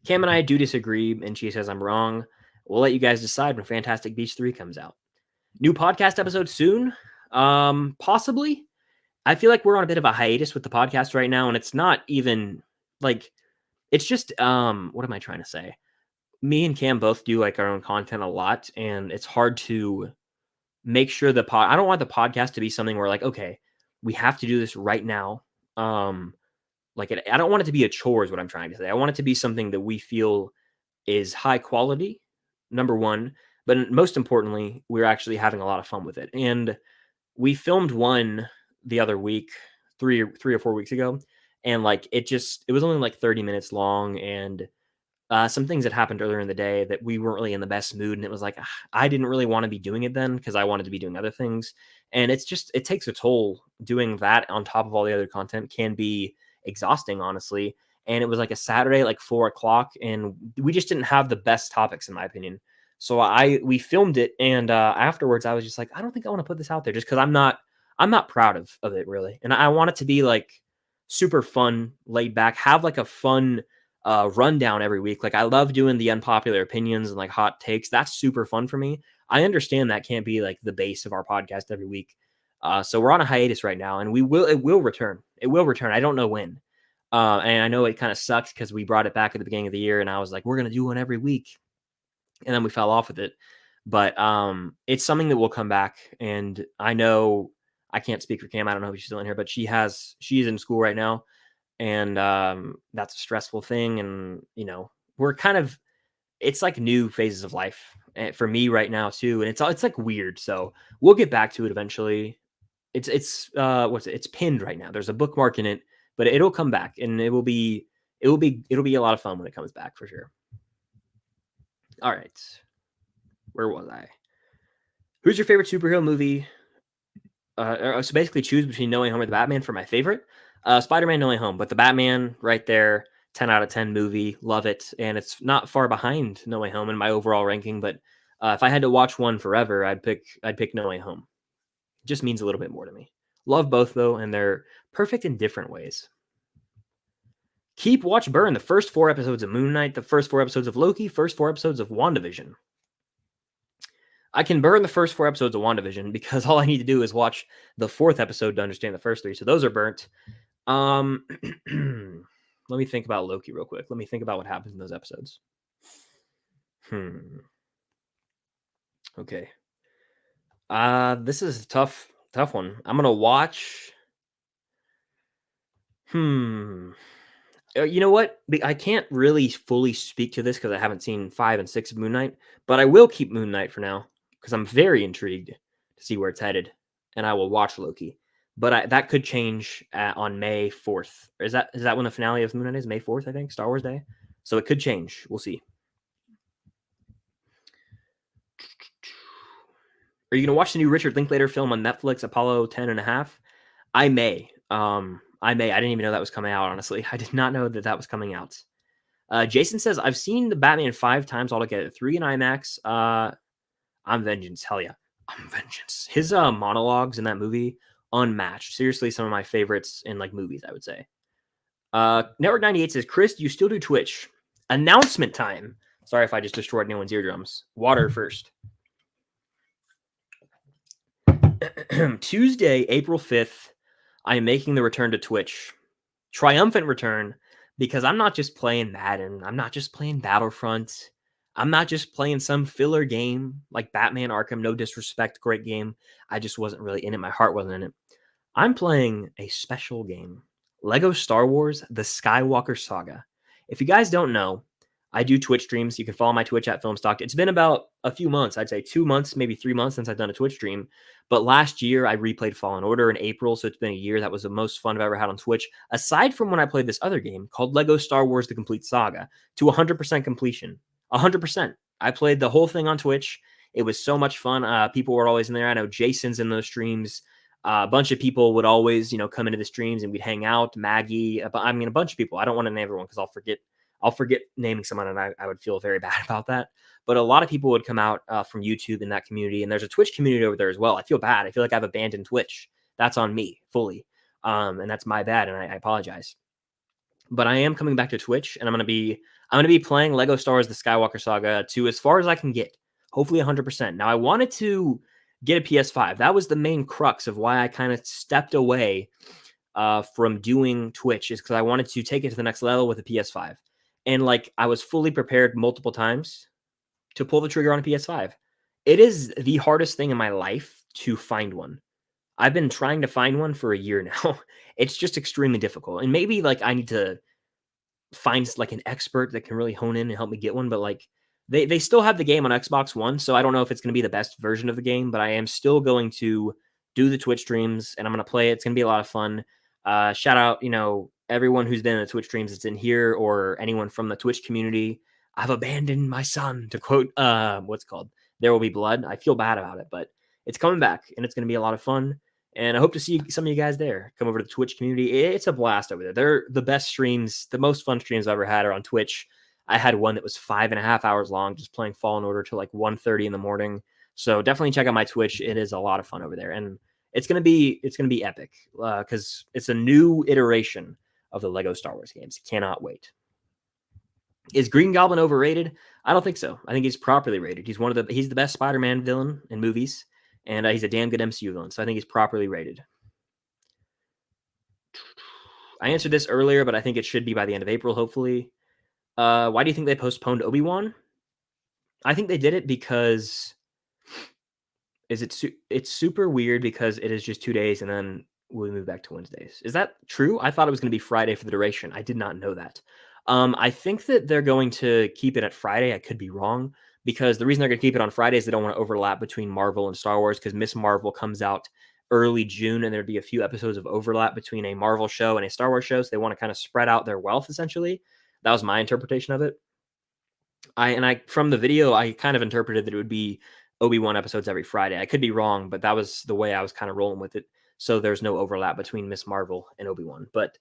Cam and I do disagree, and she says I'm wrong. We'll let you guys decide when Fantastic Beasts 3 comes out. New podcast episode soon? Possibly. I feel like we're on a bit of a hiatus with the podcast right now, and it's not even like it's just what am I trying to say? Me and Cam both do like our own content a lot, and it's hard to make sure I don't want the podcast to be something where like, okay, we have to do this right now. I don't want it to be a chore is what I'm trying to say. I want it to be something that we feel is high quality, number one, but most importantly, we're actually having a lot of fun with it. And we filmed one the other week, three or 4 weeks ago, and like it was only like 30 minutes long, and some things that happened earlier in the day that we weren't really in the best mood, and it was like I didn't really want to be doing it then because I wanted to be doing other things, and it takes a toll. Doing that on top of all the other content can be exhausting, honestly. And it was like a Saturday, like 4 o'clock, and we just didn't have the best topics, in my opinion. So we filmed it, and afterwards I was just like, I don't think I want to put this out there, just because I'm not proud of it really, and I want it to be like super fun, laid back, have like a fun rundown every week. Like I love doing the unpopular opinions and like hot takes. That's super fun for me. I understand that can't be like the base of our podcast every week. So we're on a hiatus right now, and it will return. It will return. I don't know when. And I know it kind of sucks because we brought it back at the beginning of the year, and I was like, we're going to do one every week. And then we fell off with it. But it's something that will come back. And I know I can't speak for Cam. I don't know if she's still in here, but she's in school right now. And that's a stressful thing. And, we're kind of, it's like new phases of life for me right now too. And it's like weird. So we'll get back to it eventually. It's pinned right now. There's a bookmark in it, but it'll come back, and it'll be a lot of fun when it comes back for sure. All right. Where was I? Who's your favorite superhero movie? So basically choose between No Way Home or The Batman for my favorite. Spider-Man, No Way Home, but The Batman right there, 10 out of 10 movie. Love it. And it's not far behind No Way Home in my overall ranking, but if I had to watch one forever, I'd pick No Way Home. It just means a little bit more to me. Love both though, and they're perfect in different ways. Keep, watch, burn the first 4 episodes of Moonlight, the first 4 episodes of Loki, first 4 episodes of WandaVision. I can burn the first 4 episodes of WandaVision because all I need to do is watch the 4th episode to understand the first 3. So those are burnt. Let me think about Loki real quick. Let me think about what happens in those episodes. Okay. This is a tough one. I'm gonna watch. You know what? I can't really fully speak to this because I haven't seen 5 and 6 of Moon Knight, but I will keep Moon Knight for now because I'm very intrigued to see where it's headed, and I will watch Loki. But that could change on May 4th. Is that when the finale of Moon Knight is? May 4th, I think, Star Wars Day. So it could change. We'll see. Are you going to watch the new Richard Linklater film on Netflix, Apollo 10.5? I may. I didn't even know that was coming out, honestly. I did not know that was coming out. Jason says, I've seen the Batman 5 times altogether, 3 in IMAX. I'm Vengeance. Hell yeah. I'm Vengeance. His monologues in that movie, unmatched. Seriously, some of my favorites in like movies, I would say. Network 98 says, Chris, do you still do Twitch? Announcement time. Sorry if I just destroyed anyone's eardrums. Water first. Tuesday, April 5th, I am making the return to Twitch. Triumphant return, because I'm not just playing Madden. I'm not just playing Battlefront. I'm not just playing some filler game like Batman Arkham. No disrespect, great game. I just wasn't really in it. My heart wasn't in it. I'm playing a special game. Lego Star Wars, The Skywalker Saga. If you guys don't know, I do Twitch streams. You can follow my Twitch at Filmstock. It's been about a few months. I'd say 2 months, maybe 3 months since I've done a Twitch stream. But last year, I replayed Fallen Order in April, so it's been a year. That was the most fun I've ever had on Twitch, aside from when I played this other game called Lego Star Wars The Complete Saga to 100% completion. 100%. I played the whole thing on Twitch. It was so much fun. People were always in there. I know Jason's in those streams. A bunch of people would always, come into the streams and we'd hang out. Maggie, a bunch of people. I don't want to name everyone because I'll forget naming someone, and I would feel very bad about that. But a lot of people would come out from YouTube in that community, and there's a Twitch community over there as well. I feel bad. I feel like I've abandoned Twitch. That's on me fully, and that's my bad, and I apologize. But I am coming back to Twitch, and I'm gonna be playing Lego Star Wars: The Skywalker Saga to as far as I can get, hopefully 100%. Now I wanted to get a PS5. That was the main crux of why I kind of stepped away from doing Twitch, is because I wanted to take it to the next level with a PS5. And like I was fully prepared multiple times to pull the trigger on a PS5. It is the hardest thing in my life to find one. I've been trying to find one for a year now. It's just extremely difficult. And maybe like I need to find like an expert that can really hone in and help me get one. But like they still have the game on Xbox One, so I don't know if it's going to be the best version of the game. But I am still going to do the Twitch streams, and I'm going to play it. It's going to be a lot of fun. Shout out, everyone who's been in the Twitch streams that's in here, or anyone from the Twitch community. I've abandoned my son, to quote what's called There Will Be Blood. I feel bad about it, but it's coming back, and it's going to be a lot of fun. And I hope to see some of you guys there. Come over to the Twitch community. It's a blast over there. They're the best streams, the most fun streams I've ever had are on Twitch. I had one that was 5.5 hours long, just playing Fallen Order till like 1:30 in the morning. So definitely check out my Twitch. It is a lot of fun over there, and it's gonna be epic because it's a new iteration of the Lego Star Wars games. Cannot wait. Is Green Goblin overrated? I don't think so. I think he's properly rated. He's the best Spider-Man villain in movies, and he's a damn good MCU villain. So I think he's properly rated. I answered this earlier, but I think it should be by the end of April, hopefully. Why do you think they postponed Obi-Wan? I think they did it because it's super weird because it is just 2 days and then we move back to Wednesdays. Is that true? I thought it was going to be Friday for the duration. I did not know that. I think that they're going to keep it at Friday. I could be wrong, because the reason they're going to keep it on Friday is they don't want to overlap between Marvel and Star Wars, because Miss Marvel comes out early June and there'd be a few episodes of overlap between a Marvel show and a Star Wars show. So they want to kind of spread out their wealth, essentially. That was my interpretation of it. I from the video, I kind of interpreted that it would be Obi-Wan episodes every Friday. I could be wrong, but that was the way I was kind of rolling with it. So there's no overlap between Miss Marvel and Obi-Wan. But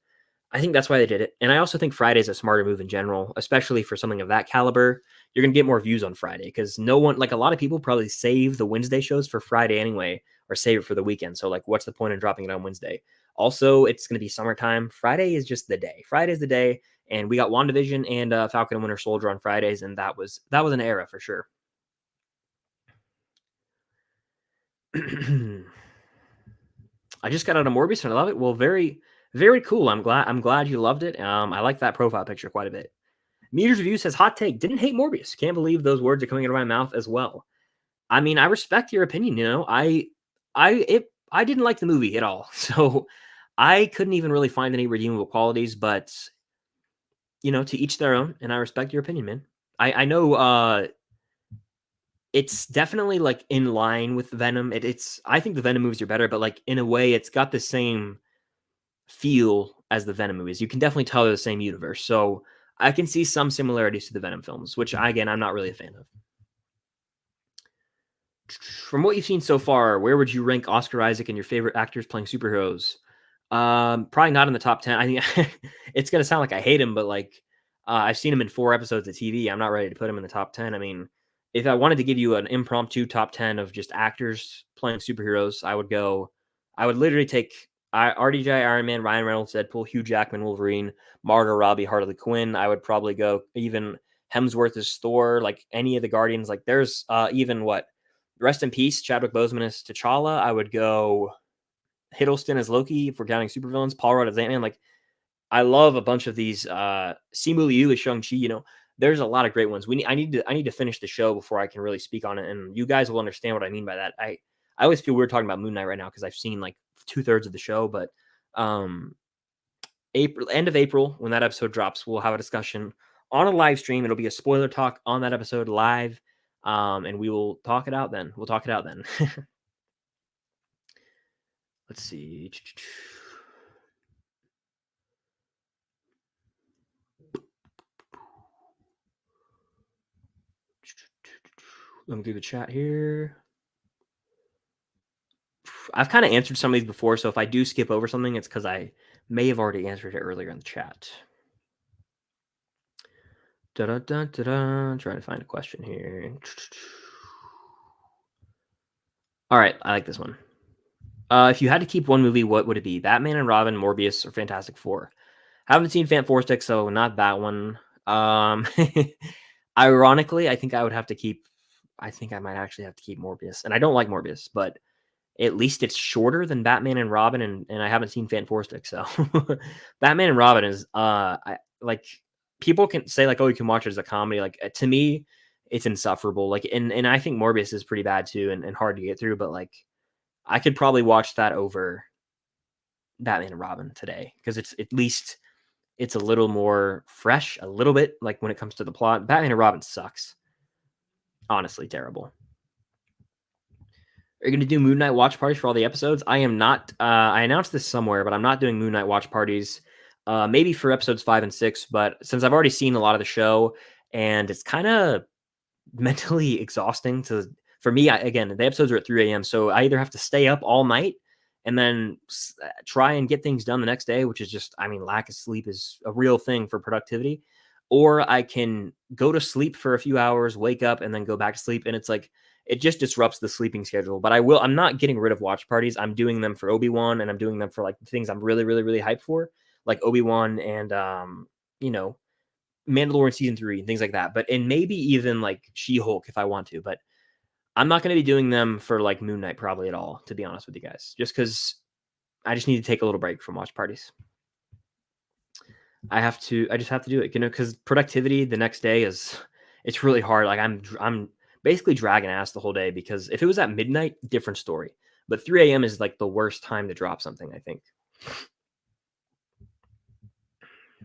I think that's why they did it. And I also think Friday is a smarter move in general, especially for something of that caliber. You're going to get more views on Friday because no one, like a lot of people probably save the Wednesday shows for Friday anyway, or save it for the weekend. So like, what's the point in dropping it on Wednesday? Also, it's going to be summertime. Friday is just the day. Friday is the day. And we got WandaVision and Falcon and Winter Soldier on Fridays. And that was an era for sure. I just got out of Morbius and I love it. Well, very, very cool. I'm glad you loved it. I like that profile picture quite a bit. Meters Review says, hot take, didn't hate Morbius. Can't believe those words are coming out of my mouth as well. I mean, I respect your opinion. I didn't like the movie at all. So I couldn't even really find any redeemable qualities, but to each their own, and I respect your opinion, man. I know it's definitely like in line with Venom. I think the Venom movies are better, but like in a way it's got the same feel as the Venom movies. You can definitely tell they're the same universe. So I can see some similarities to the Venom films, which again, I'm not really a fan of. From what you've seen so far, where would you rank Oscar Isaac and your favorite actors playing superheroes? Probably not in the top 10. I think it's going to sound like I hate him, but like I've seen him in 4 episodes of TV. I'm not ready to put him in the top 10. I mean, if I wanted to give you an impromptu top 10 of just actors playing superheroes, I would literally take RDJ, Iron Man, Ryan Reynolds, Deadpool, Hugh Jackman, Wolverine, Margot Robbie, Harley Quinn. I would probably go even Hemsworth as Thor, like any of the Guardians. Like there's even rest in peace, Chadwick Boseman as T'Challa. I would go Hiddleston as Loki if we're counting supervillains. Paul Rudd as Ant-Man. Like I love a bunch of these. Simu Liu as Shang-Chi. There's a lot of great ones. I need to finish the show before I can really speak on it, and you guys will understand what I mean by that. I always feel weird talking about Moon Knight right now because I've seen like 2/3 of the show, but end of April when that episode drops, we'll have a discussion on a live stream. It'll be a spoiler talk on that episode live, and we will talk it out then. Let's see. Let me do the chat here. I've kind of answered some of these before, so if I do skip over something, it's because I may have already answered it earlier in the chat. Trying to find a question here. All right, I like this one. If you had to keep one movie, what would it be? Batman and Robin, Morbius, or Fantastic Four? Haven't seen Fantastic, so not that one. Ironically, I think I would have to keep. I think I might actually have to keep Morbius, and I don't like Morbius, but at least it's shorter than Batman and Robin, and I haven't seen Fantastic, so Batman and Robin is I like people can say like, oh, you can watch it as a comedy. Like to me, it's insufferable. Like and I think Morbius is pretty bad too and hard to get through, but like I could probably watch that over Batman and Robin today because it's at least it's a little more fresh, a little bit like when it comes to the plot. Batman and Robin sucks. Honestly, terrible. Are you going to do Moon Knight watch parties for all the episodes? I am not. I announced this somewhere, but I'm not doing Moon Knight watch parties. Maybe for episodes 5 and 6, but since I've already seen a lot of the show and it's kind of mentally exhausting for me. Again, the episodes are at 3 a.m., so I either have to stay up all night and then try and get things done the next day, which is just, I mean, lack of sleep is a real thing for productivity, or I can go to sleep for a few hours, wake up, and then go back to sleep, and it's like it just disrupts the sleeping schedule. But I'm not getting rid of watch parties. I'm doing them for Obi-Wan, and I'm doing them for like things I'm really, really, really hyped for, like Obi-Wan and you know, Mandalorian season 3 and things like that. But and maybe even like She-Hulk if I want to. But I'm not going to be doing them for like Moon Knight probably at all, to be honest with you guys, just because I just need to take a little break from watch parties. I just have to do it, you know, because productivity the next day it's really hard. Like I'm basically dragging ass the whole day because if it was at midnight, different story. But 3 a.m. is like the worst time to drop something, I think.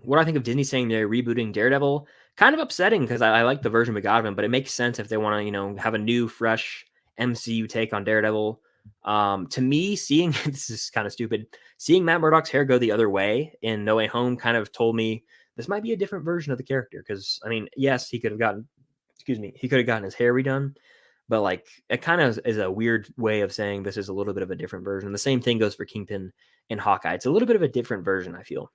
What do I think of Disney saying they're rebooting Daredevil? Kind of upsetting because I like the version we got of him, but it makes sense if they want to, you know, have a new, fresh MCU take on Daredevil. To me, seeing this is kind of stupid. Seeing Matt Murdock's hair go the other way in No Way Home kind of told me this might be a different version of the character. Because I mean, yes, he could have gotten his hair redone, but like it kind of is a weird way of saying this is a little bit of a different version. The same thing goes for Kingpin and Hawkeye. It's a little bit of a different version, I feel,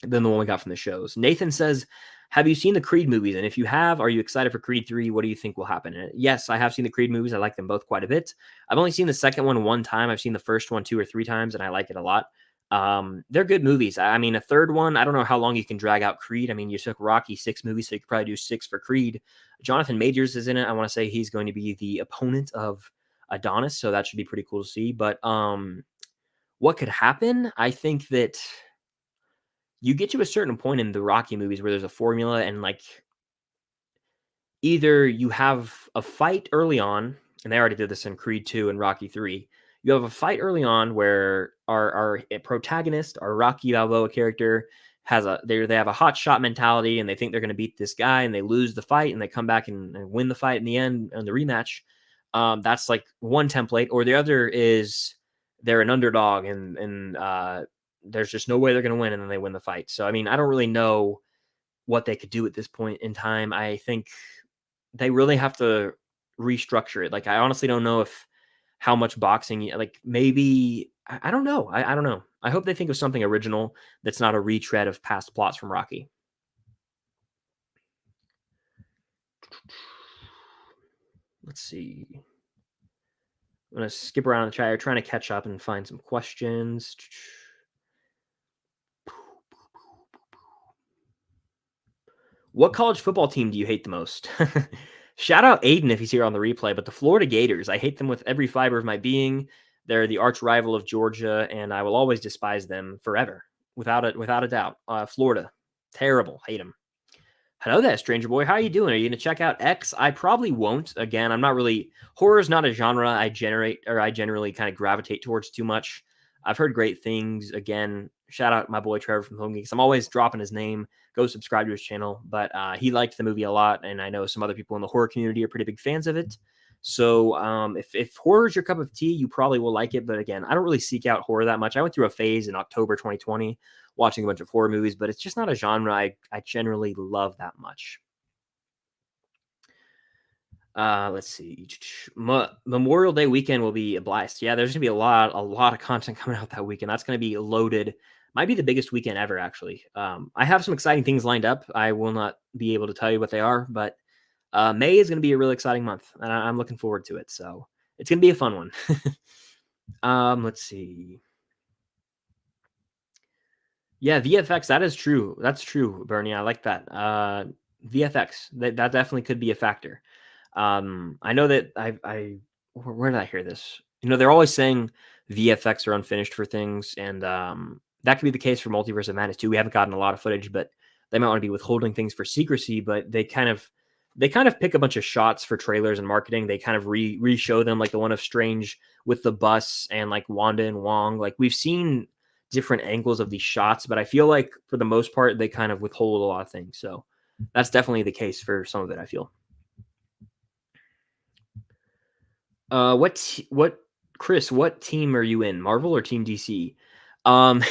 than the one we got from the shows. Nathan says, have you seen the Creed movies? And if you have, are you excited for Creed 3? What do you think will happen in it? Yes, I have seen the Creed movies. I like them both quite a bit. I've only seen the second one time. I've seen the first one 2 or 3 times, and I like it a lot. They're good movies. I mean, a third one, I don't know how long you can drag out Creed. I mean, you took Rocky 6 movies, so you could probably do 6 for Creed. Jonathan Majors is in it. I want to say he's going to be the opponent of Adonis, so that should be pretty cool to see. But what could happen? I think that you get to a certain point in the Rocky movies where there's a formula and like either you have a fight early on, and they already did this in Creed 2 and Rocky 3. You have a fight early on where our protagonist, our Rocky Balboa character, they have a hot shot mentality and they think they're going to beat this guy and they lose the fight and they come back and win the fight in the end on the rematch. That's like one template, or the other is they're an underdog and there's just no way they're going to win, and then they win the fight. So, I mean, I don't really know what they could do at this point in time. I think they really have to restructure it. Like, I honestly don't know how much boxing, like maybe, I don't know. I don't know. I hope they think of something original that's not a retread of past plots from Rocky. Let's see. I'm going to skip around the chat. Trying to catch up and find some questions. What college football team do you hate the most? Shout out Aiden if he's here on the replay, but the Florida Gators, I hate them with every fiber of my being. They're the arch rival of Georgia, and I will always despise them forever, without a doubt. Florida, terrible, hate them. Hello there, stranger boy. How are you doing? Are you going to check out X? I probably won't. Again, I'm not really... Horror is not a genre I generally kind of gravitate towards too much. I've heard great things. Again, shout out my boy Trevor from Home Geeks. I'm always dropping his name. Go subscribe to his channel. But he liked the movie a lot, and I know some other people in the horror community are pretty big fans of it. So if horror is your cup of tea, you probably will like it. But again, I don't really seek out horror that much. I went through a phase in October 2020 watching a bunch of horror movies, but it's just not a genre I generally love that much. Let's see. Memorial Day weekend will be a blast. Yeah, there's gonna be a lot of content coming out that weekend. That's gonna be loaded. Might be the biggest weekend ever, actually. I have some exciting things lined up. I will not be able to tell you what they are, but May is gonna be a really exciting month, and I'm looking forward to it. So it's gonna be a fun one. Let's see. Yeah, VFX. That is true. That's true, Bernie. I like that. VFX. That definitely could be a factor. I know that where did I hear this? They're always saying VFX are unfinished for things, and that could be the case for Multiverse of Madness too. We haven't gotten a lot of footage, but they might want to be withholding things for secrecy. But they kind of pick a bunch of shots for trailers and marketing. They kind of re-show them, like the one of Strange with the bus and like Wanda and Wong. Like we've seen different angles of these shots, but I feel like for the most part they kind of withhold a lot of things. So that's definitely the case for some of it, I feel. What Chris, what team are you in? Marvel or Team DC? Um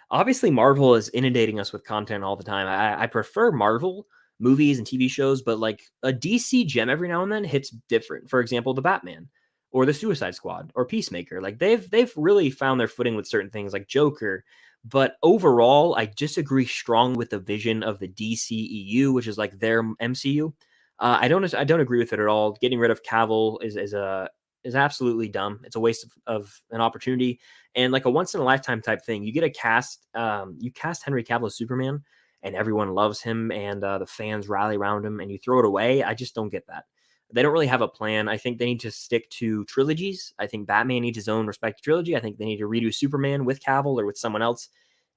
Obviously Marvel is inundating us with content all the time. I prefer Marvel movies and TV shows, but like a DC gem every now and then hits different. For example, the Batman or the Suicide Squad or Peacemaker. Like they've really found their footing with certain things like Joker. But overall, I disagree strong with the vision of the DCEU, which is like their MCU. I don't agree with it at all. Getting rid of Cavill is absolutely dumb. It's a waste of an opportunity and like a once in a lifetime type thing. You get a cast, you cast Henry Cavill as Superman, and everyone loves him, and the fans rally around him, and you throw it away. I just don't get that. They don't really have a plan. I think they need to stick to trilogies. I think Batman needs his own respective trilogy. I think they need to redo Superman with Cavill or with someone else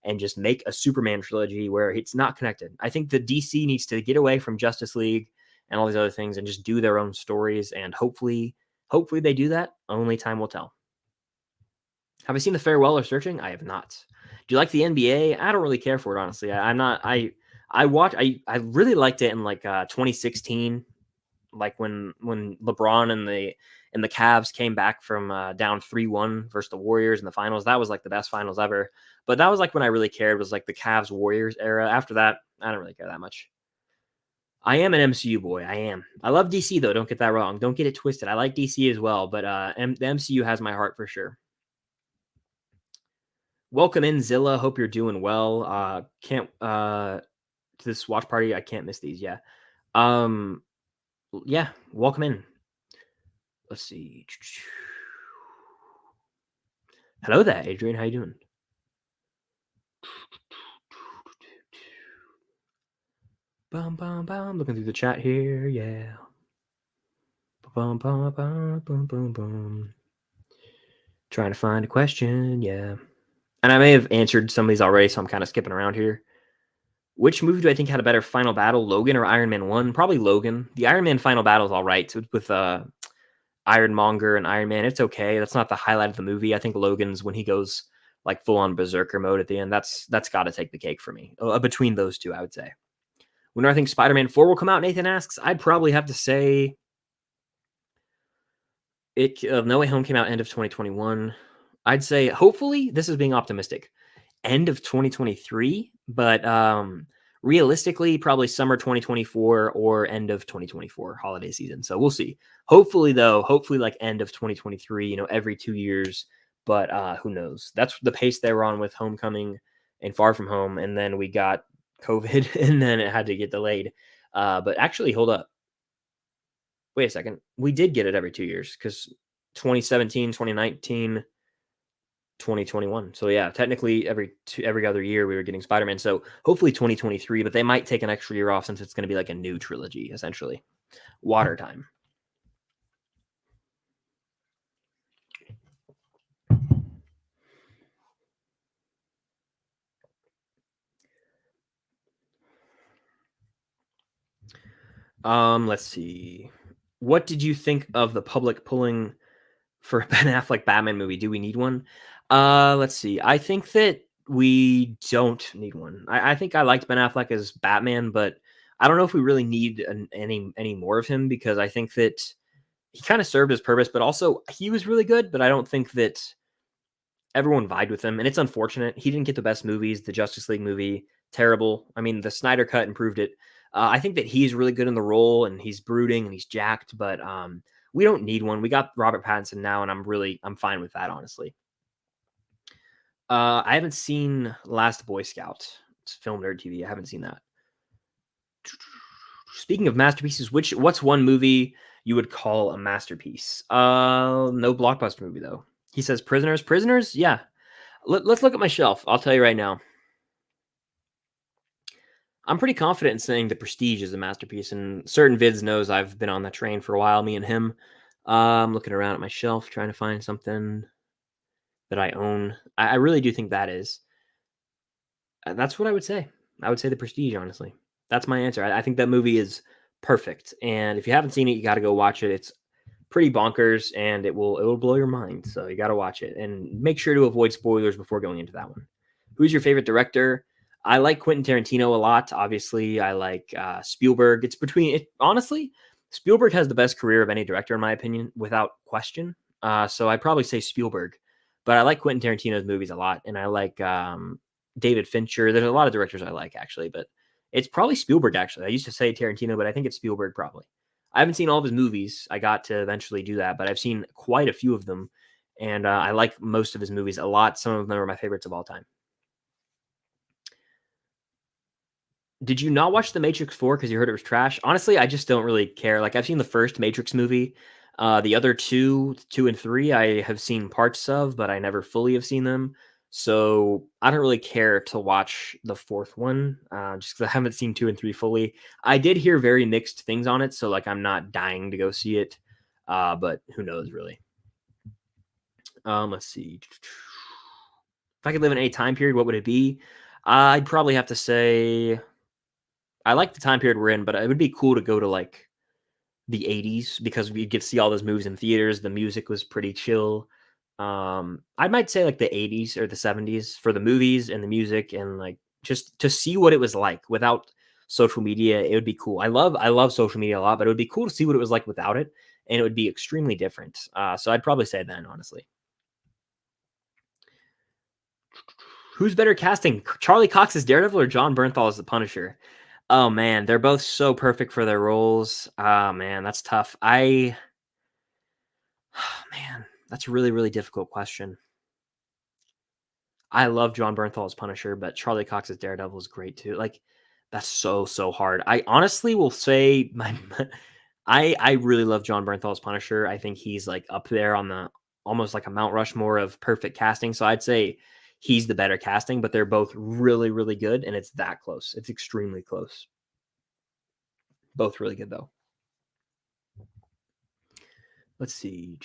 and just make a Superman trilogy where it's not connected. I think the DC needs to get away from Justice League and all these other things and just do their own stories. And hopefully they do that. Only time will tell. Have I seen The Farewell or Searching? I have not. Do you like the NBA? I don't really care for it, honestly. I'm not. I really liked it in like 2016, like when LeBron and the Cavs came back from down 3-1 versus the Warriors in the finals. That was like the best finals ever. But that was like when I really cared, was like the Cavs Warriors era. After that, I don't really care that much. I am an MCU boy. I am. I love DC though. Don't get that wrong. Don't get it twisted. I like DC as well, but the MCU has my heart for sure. Welcome in, Zilla. Hope you're doing well. Can't to this watch party. I can't miss these. Yeah. Um. Yeah. Welcome in. Let's see. Hello there, Adrian. How you doing? Bum bum bum. Looking through the chat here. Yeah. Bum bum bum bum bum bum. Trying to find a question. Yeah. And I may have answered some of these already, so I'm kind of skipping around here. Which movie do I think had a better final battle, Logan or Iron Man 1? Probably Logan. The Iron Man final battle is all right with Ironmonger and Iron Man. It's okay. That's not the highlight of the movie. I think Logan's when he goes like full on berserker mode at the end. That's got to take the cake for me. Between those two, I would say. When do I think Spider-Man 4 will come out? Nathan asks. I'd probably have to say it. No Way Home came out end of 2021. I'd say hopefully, this is being optimistic, end of 2023, but realistically probably summer 2024 or end of 2024 holiday season. So we'll see. Hopefully like end of 2023, every 2 years, but who knows? That's the pace they were on with Homecoming and Far From Home, and then we got COVID and then it had to get delayed. But actually, hold up. Wait a second. We did get it every 2 years because 2017, 2019, 2021. So yeah, technically every other year we were getting Spider-Man. So hopefully 2023, but they might take an extra year off since it's going to be like a new trilogy, essentially. Water time. Let's see. What did you think of the public pulling for a Ben Affleck Batman movie? Do we need one? Let's see. I think that we don't need one. I think I liked Ben Affleck as Batman, but I don't know if we really need any more of him because I think that he kind of served his purpose, but also he was really good. But I don't think that everyone vibed with him, and it's unfortunate. He didn't get the best movies. The Justice League movie, terrible. I mean, the Snyder Cut improved it. I think that he's really good in the role, and he's brooding and he's jacked, but we don't need one. We got Robert Pattinson now, and I'm fine with that, honestly. I haven't seen Last Boy Scout. It's Film Nerd TV. I haven't seen that. Speaking of masterpieces, what's one movie you would call a masterpiece? No blockbuster movie though. He says Prisoners. Prisoners? Yeah. Let's look at my shelf. I'll tell you right now. I'm pretty confident in saying The Prestige is a masterpiece, and certain vids knows I've been on that train for a while, me and him. I'm looking around at my shelf trying to find something that I own. I really do think that is. That's what I would say. I would say The Prestige, honestly. That's my answer. I think that movie is perfect, and if you haven't seen it, you got to go watch it. It's pretty bonkers, and it will blow your mind. So you got to watch it, and make sure to avoid spoilers before going into that one. Who's your favorite director? I like Quentin Tarantino a lot. Obviously, I like Spielberg. It's between it. Honestly, Spielberg has the best career of any director, in my opinion, without question. So I'd probably say Spielberg, but I like Quentin Tarantino's movies a lot, and I like David Fincher. There's a lot of directors I like, actually, but it's probably Spielberg, actually. I used to say Tarantino, but I think it's Spielberg, probably. I haven't seen all of his movies. I got to eventually do that, but I've seen quite a few of them, and I like most of his movies a lot. Some of them are my favorites of all time. Did you not watch The Matrix 4 because you heard it was trash? Honestly, I just don't really care. Like, I've seen the first Matrix movie. The other two and three, I have seen parts of, but I never fully have seen them. So I don't really care to watch the fourth one, just because I haven't seen 2 and 3 fully. I did hear very mixed things on it, so like I'm not dying to go see it, but who knows really. Let's see. If I could live in any time period, what would it be? I'd probably have to say I like the time period we're in, but it would be cool to go to like the 80s because we get to see all those movies in theaters. The music was pretty chill. I might say like the 80s or the 70s for the movies and the music, and like just to see what it was like without social media. It would be cool. I love social media a lot, but it would be cool to see what it was like without it, and it would be extremely different. So I'd probably say then, honestly. Who's better casting, Charlie Cox as Daredevil or John Bernthal as the Punisher? Oh man, they're both so perfect for their roles. Oh man, that's tough. Man, that's a really, really difficult question. I love John Bernthal as Punisher, but Charlie Cox as Daredevil is great too. Like, that's so hard. I honestly will say I really love John Bernthal as Punisher. I think he's like up there on the almost like a Mount Rushmore of perfect casting. So I'd say he's the better casting, but they're both really, really good, and it's that close. It's extremely close. Both really good though. Let's see.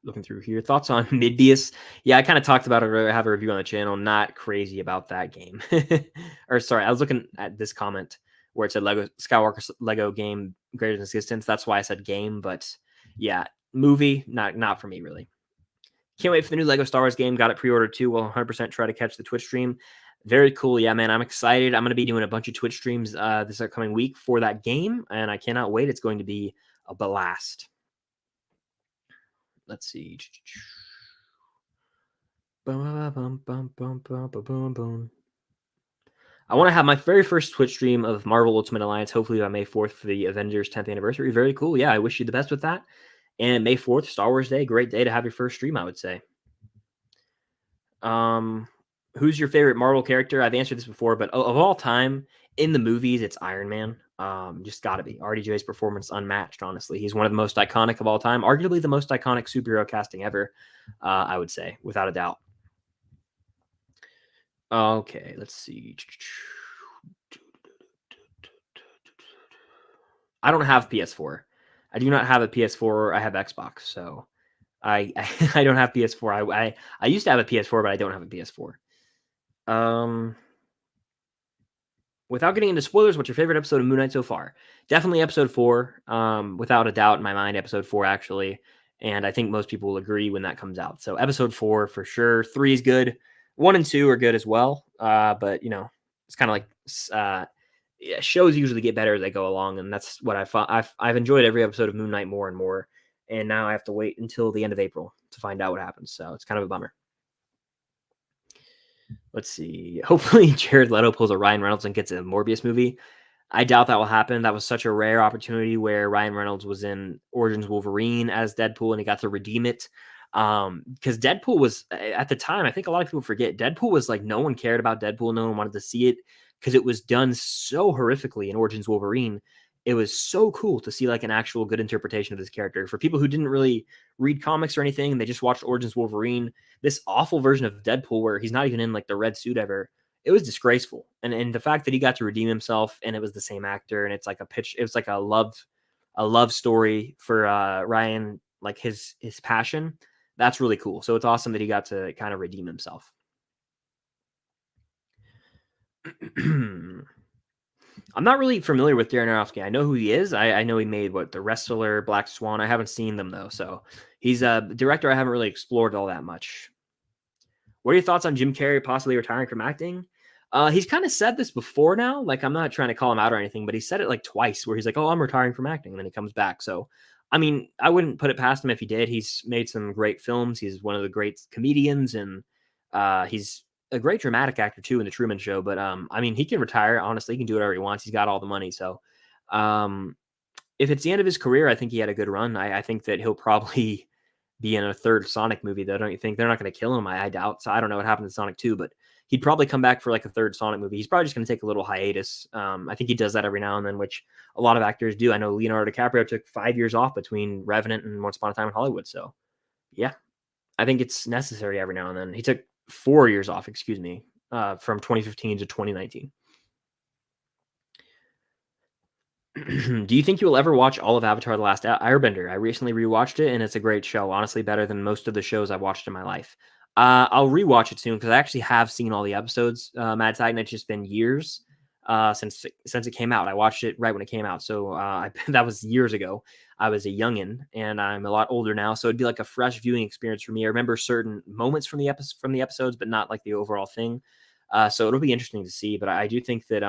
Looking through here. Thoughts on Nidius? Yeah, I kind of talked about it. I have a review on the channel. Not crazy about that game. Or sorry, I was looking at this comment where it said Lego Skywalker Lego game greater than existence. That's why I said game, but yeah, movie, not for me really. Can't wait for the new Lego Star Wars game. Got it pre-ordered too. Will 100% try to catch the Twitch stream. Very cool. Yeah, man, I'm excited. I'm going to be doing a bunch of Twitch streams this upcoming week for that game, and I cannot wait. It's going to be a blast. Let's see. I want to have my very first Twitch stream of Marvel Ultimate Alliance, hopefully by May 4th for the Avengers 10th anniversary. Very cool. Yeah, I wish you the best with that. And May 4th, Star Wars Day. Great day to have your first stream, I would say. Who's your favorite Marvel character? I've answered this before, but of all time in the movies, it's Iron Man. Just gotta be. RDJ's performance unmatched, honestly. He's one of the most iconic of all time, arguably the most iconic superhero casting ever, I would say, without a doubt. Okay, let's see. I don't have PS4. I do not have a PS4. I have Xbox, so I don't have PS4. I used to have a PS4, but I don't have a PS4. Without getting into spoilers, what's your favorite episode of Moonlight so far? Definitely episode 4, without a doubt in my mind, episode 4 actually, and I think most people will agree when that comes out. So episode 4 for sure. 3 is good. 1 and 2 are good as well, but you know, it's kind of like shows usually get better as they go along, and that's what I've enjoyed every episode of Moon Knight more and more, and now I have to wait until the end of April to find out what happens. So it's kind of a bummer. Let's see. Hopefully, Jared Leto pulls a Ryan Reynolds and gets a Morbius movie. I doubt that will happen. That was such a rare opportunity where Ryan Reynolds was in Origins Wolverine as Deadpool and he got to redeem it. Because Deadpool was at the time, I think a lot of people forget, Deadpool was like no one cared about Deadpool, no one wanted to see it because it was done so horrifically in Origins Wolverine. It was so cool to see like an actual good interpretation of this character. For people who didn't really read comics or anything, and they just watched Origins Wolverine, this awful version of Deadpool where he's not even in like the red suit ever, it was disgraceful. And the fact that he got to redeem himself and it was the same actor and it's like it was like a love story for Ryan, like his passion. That's really cool. So it's awesome that he got to kind of redeem himself. I'm not really familiar with Darren Aronofsky. I know who he is. I know he made The Wrestler, Black Swan. I haven't seen them though, so he's a director I haven't really explored all that much. What are your thoughts on Jim Carrey possibly retiring from acting? He's kind of said this before now. Like, I'm not trying to call him out or anything, but he said it like twice where he's like, oh, I'm retiring from acting. And then he comes back. So, I mean, I wouldn't put it past him if he did. He's made some great films. He's one of the great comedians and he's a great dramatic actor too in The Truman Show. But I mean, he can retire. Honestly, he can do whatever he wants. He's got all the money. So, if it's the end of his career, I think he had a good run. I think that he'll probably be in a third Sonic movie, though. Don't you think? They're not going to kill him. I doubt. So I don't know what happened to Sonic 2, but he'd probably come back for like a third Sonic movie. He's probably just going to take a little hiatus. I think he does that every now and then, which a lot of actors do. I know Leonardo DiCaprio took 5 years off between Revenant and Once Upon a Time in Hollywood. So yeah, I think it's necessary every now and then. He took 4 years off, excuse me, from 2015 to 2019. Do you think you will ever watch all of Avatar: The Last Airbender? I recently rewatched it, and it's a great show. Honestly, better than most of the shows I've watched in my life. I'll rewatch it soon because I actually have seen all the episodes. Mad Titan. It's just been years since it came out. I watched it right when it came out, so that was years ago. I was a youngin, and I'm a lot older now, so it'd be like a fresh viewing experience for me. I remember certain moments from the episodes, but not like the overall thing. So it'll be interesting to see. But I do think that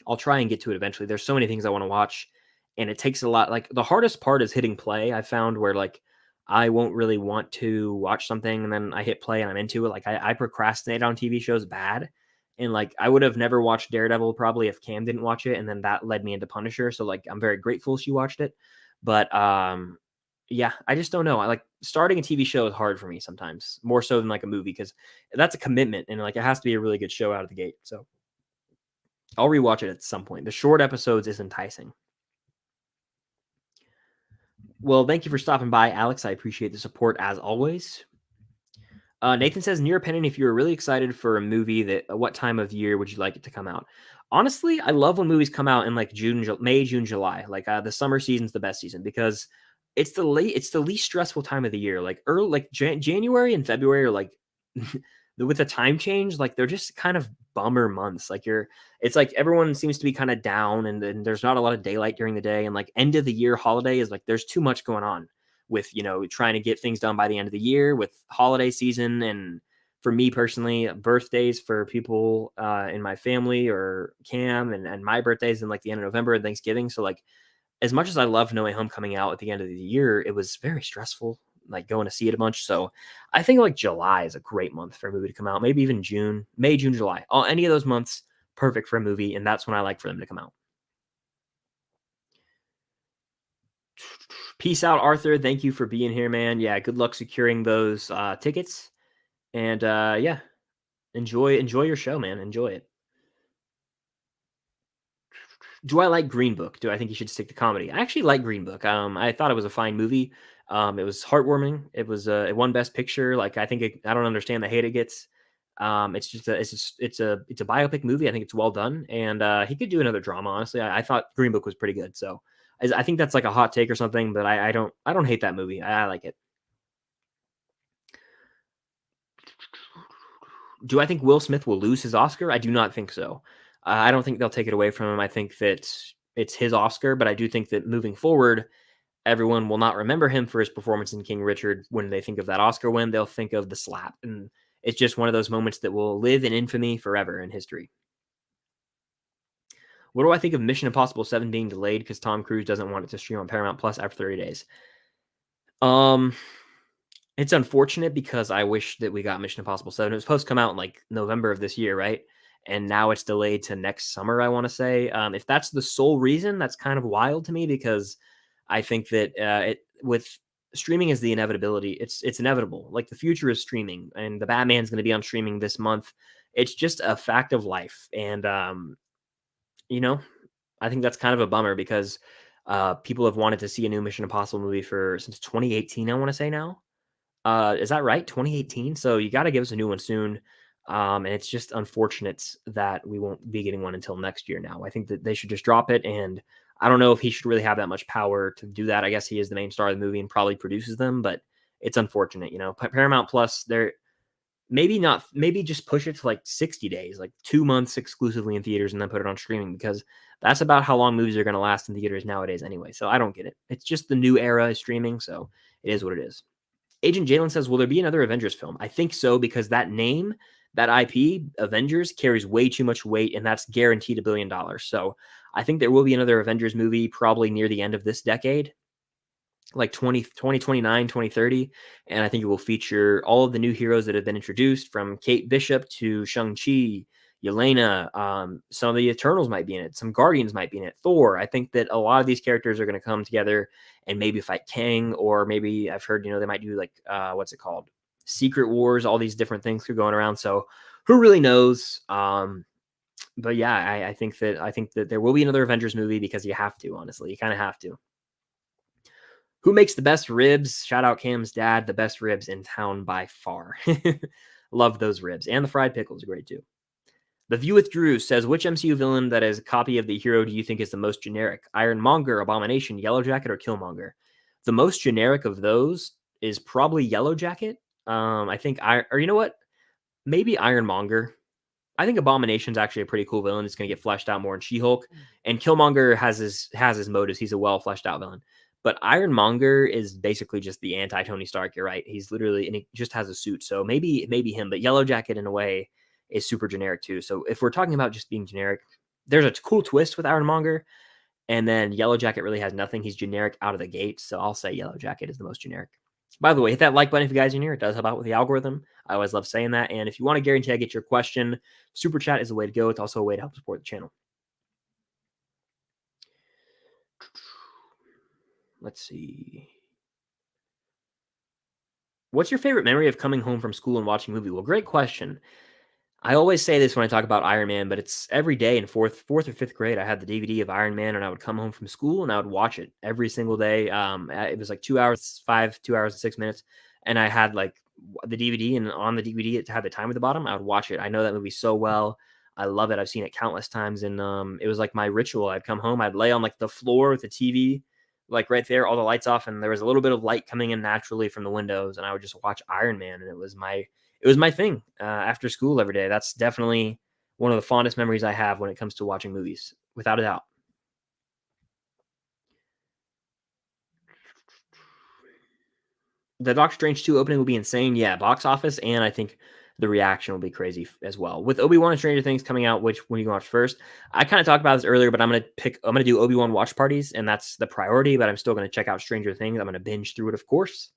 I'll try and get to it eventually. There's so many things I want to watch, and it takes a lot. Like the hardest part is hitting play. I found where like I won't really want to watch something, and then I hit play and I'm into it. Like I procrastinate on TV shows bad, and like I would have never watched Daredevil probably if Cam didn't watch it, and then that led me into Punisher. So like I'm very grateful she watched it, but yeah, I just don't know. I like starting a TV show is hard for me sometimes, more so than like a movie because that's a commitment, and like it has to be a really good show out of the gate. So I'll rewatch it at some point. The short episodes is enticing. Well, thank you for stopping by, Alex. I appreciate the support as always. Nathan says, in your opinion, if you were really excited for a movie, that what time of year would you like it to come out? Honestly, I love when movies come out in like May, June, July. Like the summer season's the best season because it's the least stressful time of the year. Like early, like January and February are like with the time change, like they're just kind of bummer months. Like it's like everyone seems to be kind of down, and there's not a lot of daylight during the day, and like end of the year holiday is like there's too much going on with trying to get things done by the end of the year with holiday season. And for me personally, birthdays for people in my family or Cam and my birthdays in like the end of November and Thanksgiving. So like as much as I love No Way Home coming out at the end of the year, it was very stressful, like going to see it a bunch. So I think like July is a great month for a movie to come out. Maybe even June, May, June, July. Any of those months, perfect for a movie, and that's when I like for them to come out. Peace out, Arthur. Thank you for being here, man. Yeah, good luck securing those tickets. And yeah, enjoy your show, man. Enjoy it. Do I like Green Book? Do I think you should stick to comedy? I actually like Green Book. I thought it was a fine movie. It was heartwarming. It won Best Picture. Like I don't understand the hate it gets. It's a biopic movie. I think it's well done, and he could do another drama. Honestly, I thought Green Book was pretty good. So I think that's like a hot take or something, but I don't hate that movie. I like it. Do I think Will Smith will lose his Oscar? I do not think so. I don't think they'll take it away from him. I think that it's his Oscar, but I do think that moving forward, everyone will not remember him for his performance in King Richard. When they think of that Oscar win, they'll think of the slap. And it's just one of those moments that will live in infamy forever in history. What do I think of Mission Impossible 7 being delayed because Tom Cruise doesn't want it to stream on Paramount Plus after 30 days? Um, It's unfortunate because I wish that we got Mission Impossible 7. It was supposed to come out in, like, November of this year, right? And now it's delayed to next summer, I wanna say. If that's the sole reason, that's kind of wild to me because I think that, it with streaming is the inevitability. It's inevitable. Like, the future is streaming, and the Batman's gonna be on streaming this month. It's just a fact of life, and, you know, I think that's kind of a bummer because, people have wanted to see a new Mission Impossible movie for since 2018, I wanna say now. Is that right? 2018? So you gotta give us a new one soon. And it's just unfortunate that we won't be getting one until next year now. I think that they should just drop it, and I don't know if he should really have that much power to do that. I guess he is the main star of the movie and probably produces them, but it's unfortunate, you know. Paramount Plus, they're maybe not maybe just push it to like 60 days, like 2 months exclusively in theaters and then put it on streaming because that's about how long movies are gonna last in theaters nowadays anyway. So I don't get it. It's just the new era is streaming, so it is what it is. Agent Jalen says, "Will there be another Avengers film?" I think so because that name, that IP, Avengers, carries way too much weight, and that's guaranteed $1 billion. So I think there will be another Avengers movie probably near the end of this decade, like 2029, 2030. And I think it will feature all of the new heroes that have been introduced from Kate Bishop to Shang-Chi, Yelena. Some of the Eternals might be in it. Some Guardians might be in it. Thor. I think that a lot of these characters are going to come together and maybe fight Kang, or maybe I've heard, they might do like, what's it called? Secret Wars, all these different things are going around. So who really knows? But yeah, I think that there will be another Avengers movie because you have to, honestly. You kind of have to. Who makes the best ribs? Shout out Cam's dad, the best ribs in town by far. Love those ribs. And the fried pickles are great too. The View with Drew says, which MCU villain that is a copy of the hero do you think is the most generic? Ironmonger, Abomination, Yellow Jacket, or Killmonger? The most generic of those is probably Yellow Jacket. I think, or you know what? Maybe Ironmonger. I think Abomination's actually a pretty cool villain. It's going to get fleshed out more in She-Hulk. And Killmonger has his motives. He's a well fleshed out villain. But Ironmonger is basically just the anti Tony Stark. You're right. He's literally, and he just has a suit. So maybe him. But Yellow Jacket in a way is super generic too. So if we're talking about just being generic, there's a cool twist with Ironmonger, and then Yellow Jacket really has nothing. He's generic out of the gate. So I'll say Yellow Jacket is the most generic. By the way, hit that like button if you guys are new. It does help out with the algorithm. I always love saying that. And if you want to guarantee I get your question, Super Chat is the way to go. It's also a way to help support the channel. Let's see. What's your favorite memory of coming home from school and watching a movie? Well, great question. I always say this when I talk about Iron Man, but it's every day in fourth or fifth grade. I had the DVD of Iron Man, and I would come home from school and I would watch it every single day. It was like 2 hours, 2 hours and 6 minutes, and I had like the DVD, and on the DVD it had the time at the bottom. I would watch it. I know that movie so well. I love it. I've seen it countless times, and it was like my ritual. I'd come home, I'd lay on like the floor with the TV, like right there, all the lights off, and there was a little bit of light coming in naturally from the windows, and I would just watch Iron Man, and it was my thing after school every day. That's definitely one of the fondest memories I have when it comes to watching movies, without a doubt. The Doctor Strange 2 opening will be insane. Yeah, box office, and I think the reaction will be crazy as well. With Obi-Wan and Stranger Things coming out, which one you can watch first? I kind of talked about this earlier, but I'm gonna do Obi-Wan watch parties, and that's the priority, but I'm still gonna check out Stranger Things. I'm gonna binge through it, of course.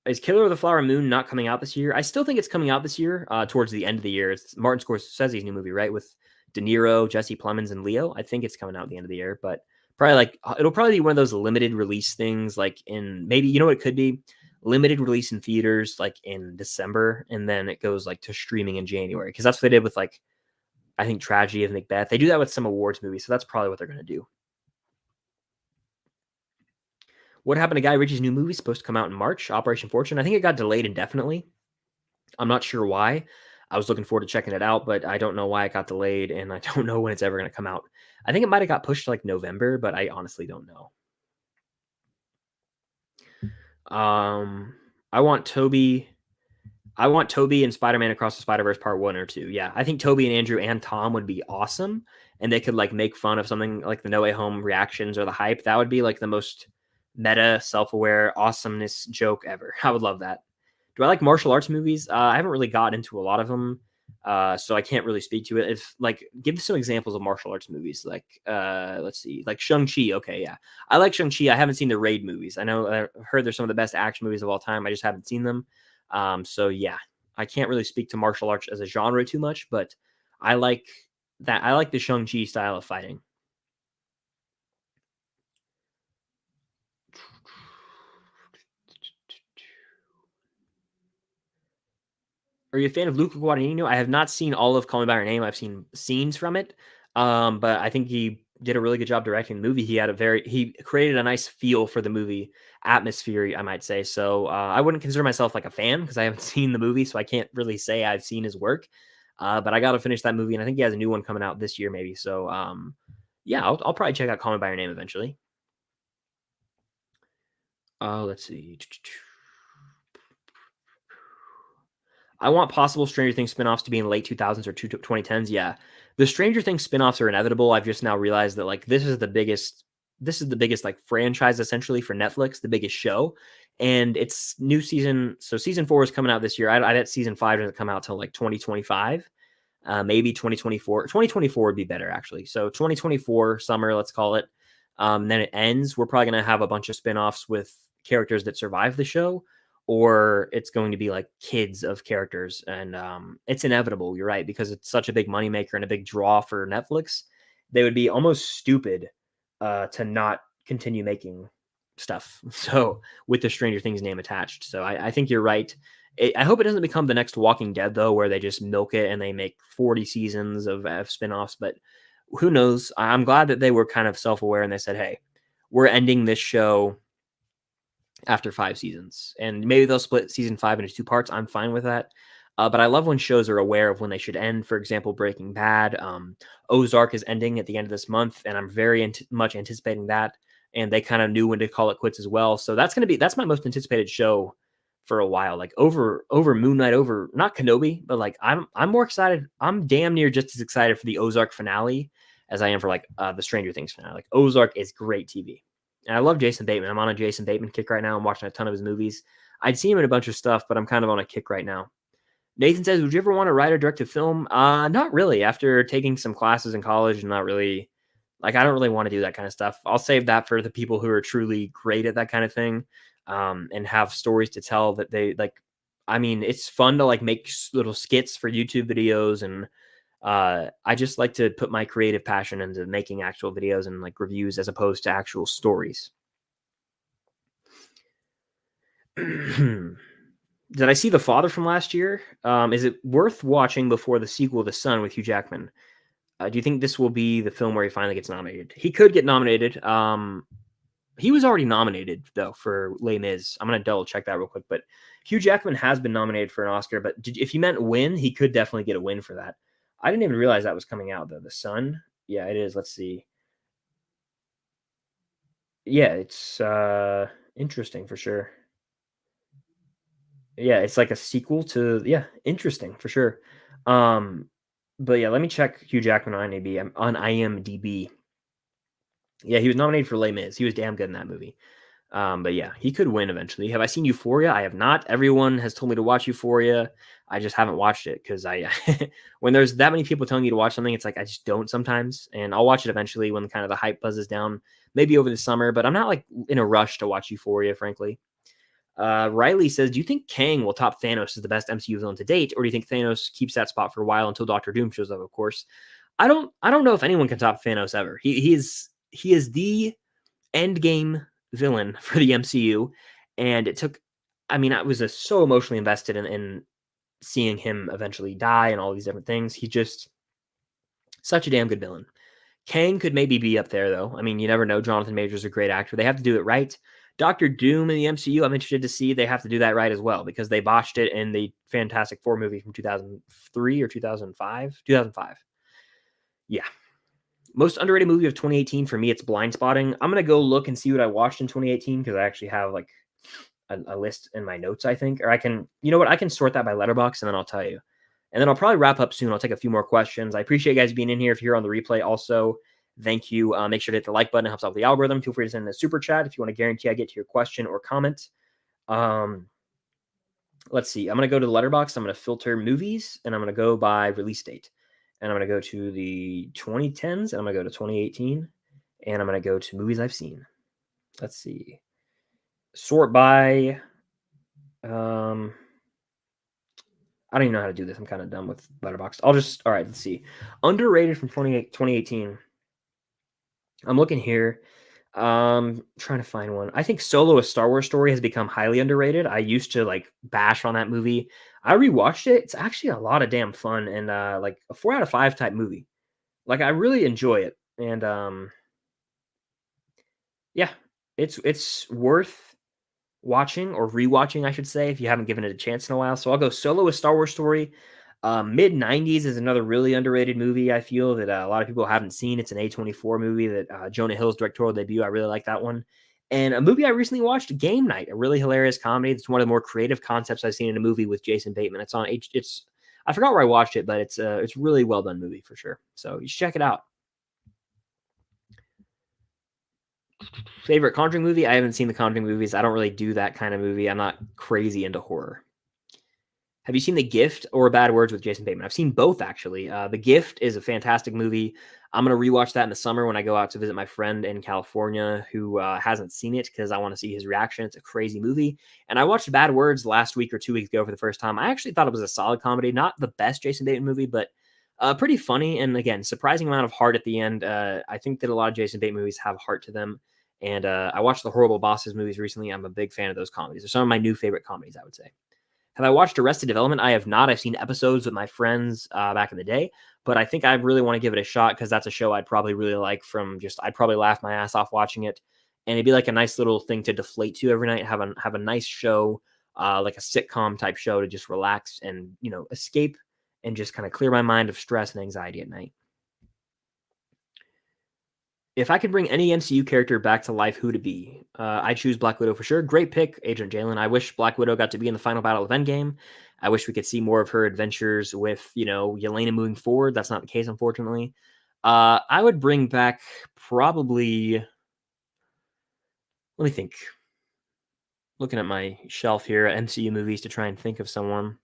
Is Killer of the Flower Moon not coming out this year? I still think it's coming out this year, towards the end of the year. It's Martin Scorsese's new movie, right? With De Niro, Jesse Plemons, and Leo. I think it's coming out at the end of the year, but probably it'll probably be one of those limited release things, like in maybe, you know what it could be? Limited release in theaters like in December, and then it goes like to streaming in January. Because that's what they did with like, I think Tragedy of Macbeth. They do that with some awards movies, so that's probably what they're gonna do. What happened to Guy Ritchie's new movie supposed to come out in March, Operation Fortune? I think it got delayed indefinitely. I'm not sure why. I was looking forward to checking it out, but I don't know why it got delayed, and I don't know when it's ever going to come out. I think it might have got pushed to like November, but I honestly don't know. I want Toby and Spider-Man Across the Spider-Verse Part 1 or 2. Yeah, I think Toby and Andrew and Tom would be awesome, and they could like make fun of something like the No Way Home reactions or the hype. That would be like the most meta, self-aware awesomeness joke ever. I would love that. Do I like martial arts movies? I haven't really got into a lot of them. So I can't really speak to it. If like, give some examples of martial arts movies. Like, let's see, like Shang-Chi. Okay, yeah, I like Shang-Chi. I haven't seen the Raid movies. I've heard they're some of the best action movies of all time. I just haven't seen them. So yeah, I can't really speak to martial arts as a genre too much, but I like that. I like the Shang-Chi style of fighting. Are you a fan of Luca Guadagnino? I have not seen all of Call Me by Your Name. I've seen scenes from it, but I think he did a really good job directing the movie. He created a nice feel for the movie atmosphere, I might say. So I wouldn't consider myself like a fan because I haven't seen the movie, so I can't really say I've seen his work. But I got to finish that movie, and I think he has a new one coming out this year, maybe. So yeah, I'll probably check out Call Me by Your Name eventually. Let's see. I want possible Stranger Things spinoffs to be in late 2000s or 2010s. Yeah. The Stranger Things spinoffs are inevitable. I've just now realized that like this is the biggest like franchise essentially for Netflix, the biggest show. And it's new season. So season 4 is coming out this year. I bet season 5 doesn't come out till like 2025. Maybe 2024. 2024 would be better actually. So 2024 summer, let's call it. Then it ends. We're probably gonna have a bunch of spinoffs with characters that survive the show, or it's going to be like kids of characters, and it's inevitable. You're right, because it's such a big moneymaker and a big draw for Netflix. They would be almost stupid to not continue making stuff. So with the Stranger Things name attached, so I think you're right. I hope it doesn't become the next Walking Dead though, where they just milk it and they make 40 seasons of spinoffs. But who knows? I'm glad that they were kind of self-aware and they said, "Hey, we're ending this show after 5 seasons, and maybe they'll split season 5 into 2 parts." I'm fine with that. But I love when shows are aware of when they should end. For example, Breaking Bad. Ozark is ending at the end of this month, and I'm very much anticipating that. And they kind of knew when to call it quits as well. So that's my most anticipated show for a while. Like over Moonlight, over not Kenobi, but like I'm more excited. I'm damn near just as excited for the Ozark finale as I am for like the Stranger Things finale. Like Ozark is great TV. And I love Jason Bateman. I'm on a Jason Bateman kick right now. I'm watching a ton of his movies. I'd seen him in a bunch of stuff, but I'm kind of on a kick right now. Nathan says, would you ever want to write or direct a film? Not really. After taking some classes in college, not really. Like, I don't really want to do that kind of stuff. I'll save that for the people who are truly great at that kind of thing, and have stories to tell that they like. I mean, it's fun to like make little skits for YouTube videos, and I just like to put my creative passion into making actual videos and like reviews as opposed to actual stories. Did I see The Father from last year? Is it worth watching before the sequel, The Son, with Hugh Jackman? Do you think this will be the film where he finally gets nominated? He could get nominated. He was already nominated though for Les Mis. I'm gonna double check that real quick. But Hugh Jackman has been nominated for an Oscar. But if you meant win, he could definitely get a win for that. I didn't even realize that was coming out though. The Son. Yeah, it is. Let's see. Yeah, it's interesting for sure. Yeah, it's like a sequel to, yeah, interesting for sure. But yeah, let me check Hugh Jackman on IMDb. I'm on IMDb. Yeah, he was nominated for Les Mis. He was damn good in that movie. But yeah, he could win eventually. Have I seen Euphoria? I have not. Everyone has told me to watch Euphoria. I just haven't watched it because I when there's that many people telling you to watch something, it's like I just don't sometimes. And I'll watch it eventually when kind of the hype buzzes down, maybe over the summer. But I'm not like in a rush to watch Euphoria, frankly. Riley says, do you think Kang will top Thanos as the best MCU villain to date, or do you think Thanos keeps that spot for a while until Doctor Doom shows up? Of course, I don't know if anyone can top Thanos ever. He is the end game villain for the MCU, and it took. I mean, I was so emotionally invested in seeing him eventually die and all these different things. He's just such a damn good villain. Kang could maybe be up there, though. I mean, you never know. Jonathan Majors is a great actor. They have to do it right. Doctor Doom in the MCU, I'm interested to see. They have to do that right as well because they botched it in the Fantastic Four movie from 2003 or 2005. 2005. Yeah. Most underrated movie of 2018 for me, it's Blind Spotting. I'm going to go look and see what I watched in 2018 because I actually have like a list in my notes, I think. Or I can, you know what? I can sort that by letterbox and then I'll tell you. And then I'll probably wrap up soon. I'll take a few more questions. I appreciate you guys being in here. If you're on the replay, also, thank you. Make sure to hit the like button. It helps out with the algorithm. Feel free to send a super chat if you want to guarantee I get to your question or comment. Let's see. I'm gonna go to the letterbox. I'm gonna filter movies, and I'm gonna go by release date. And I'm gonna go to the 2010s, and I'm gonna go to 2018, and I'm gonna go to movies I've seen. Let's see. Sort by. I don't even know how to do this. I'm kind of done with letterbox. All right. Let's see. Underrated from 2018. I'm looking here. Trying to find one. I think Solo: A Star Wars Story has become highly underrated. I used to like bash on that movie. I rewatched it. It's actually a lot of damn fun and like a 4 out of 5 type movie. Like I really enjoy it. And yeah, it's worth watching or rewatching, I should say, if you haven't given it a chance in a while. So I'll go Solo: A Star Wars Story. Mid 90s is another really underrated movie. I feel that a lot of people haven't seen. It's an A24 movie that Jonah Hill's directorial debut. I really like that one. And a movie I recently watched, Game Night, a really hilarious comedy. It's one of the more creative concepts I've seen in a movie with Jason Bateman. It's on It's I forgot where I watched it, but it's really well done movie for sure. So you should check it out. Favorite Conjuring movie? I haven't seen the Conjuring movies. I don't really do that kind of movie. I'm not crazy into horror. Have you seen The Gift or Bad Words with Jason Bateman? I've seen both, actually. The Gift is a fantastic movie. I'm going to rewatch that in the summer when I go out to visit my friend in California who hasn't seen it because I want to see his reaction. It's a crazy movie. And I watched Bad Words last week or 2 weeks ago for the first time. I actually thought it was a solid comedy. Not the best Jason Bateman movie, but pretty funny. And again, surprising amount of heart at the end. I think that a lot of Jason Bateman movies have heart to them. And I watched the Horrible Bosses movies recently. I'm a big fan of those comedies. They're some of my new favorite comedies, I would say. Have I watched Arrested Development? I have not. I've seen episodes with my friends back in the day, but I think I really want to give it a shot because that's a show I'd probably really like I'd probably laugh my ass off watching it. And it'd be like a nice little thing to deflate to every night, have a nice show, like a sitcom type show to just relax and, escape and just kind of clear my mind of stress and anxiety at night. If I could bring any MCU character back to life, who'd it be? I choose Black Widow for sure. Great pick, Agent Jalen. I wish Black Widow got to be in the final battle of Endgame. I wish we could see more of her adventures with, Yelena moving forward. That's not the case, unfortunately. I would bring back probably. Let me think. Looking at my shelf here at MCU movies to try and think of someone.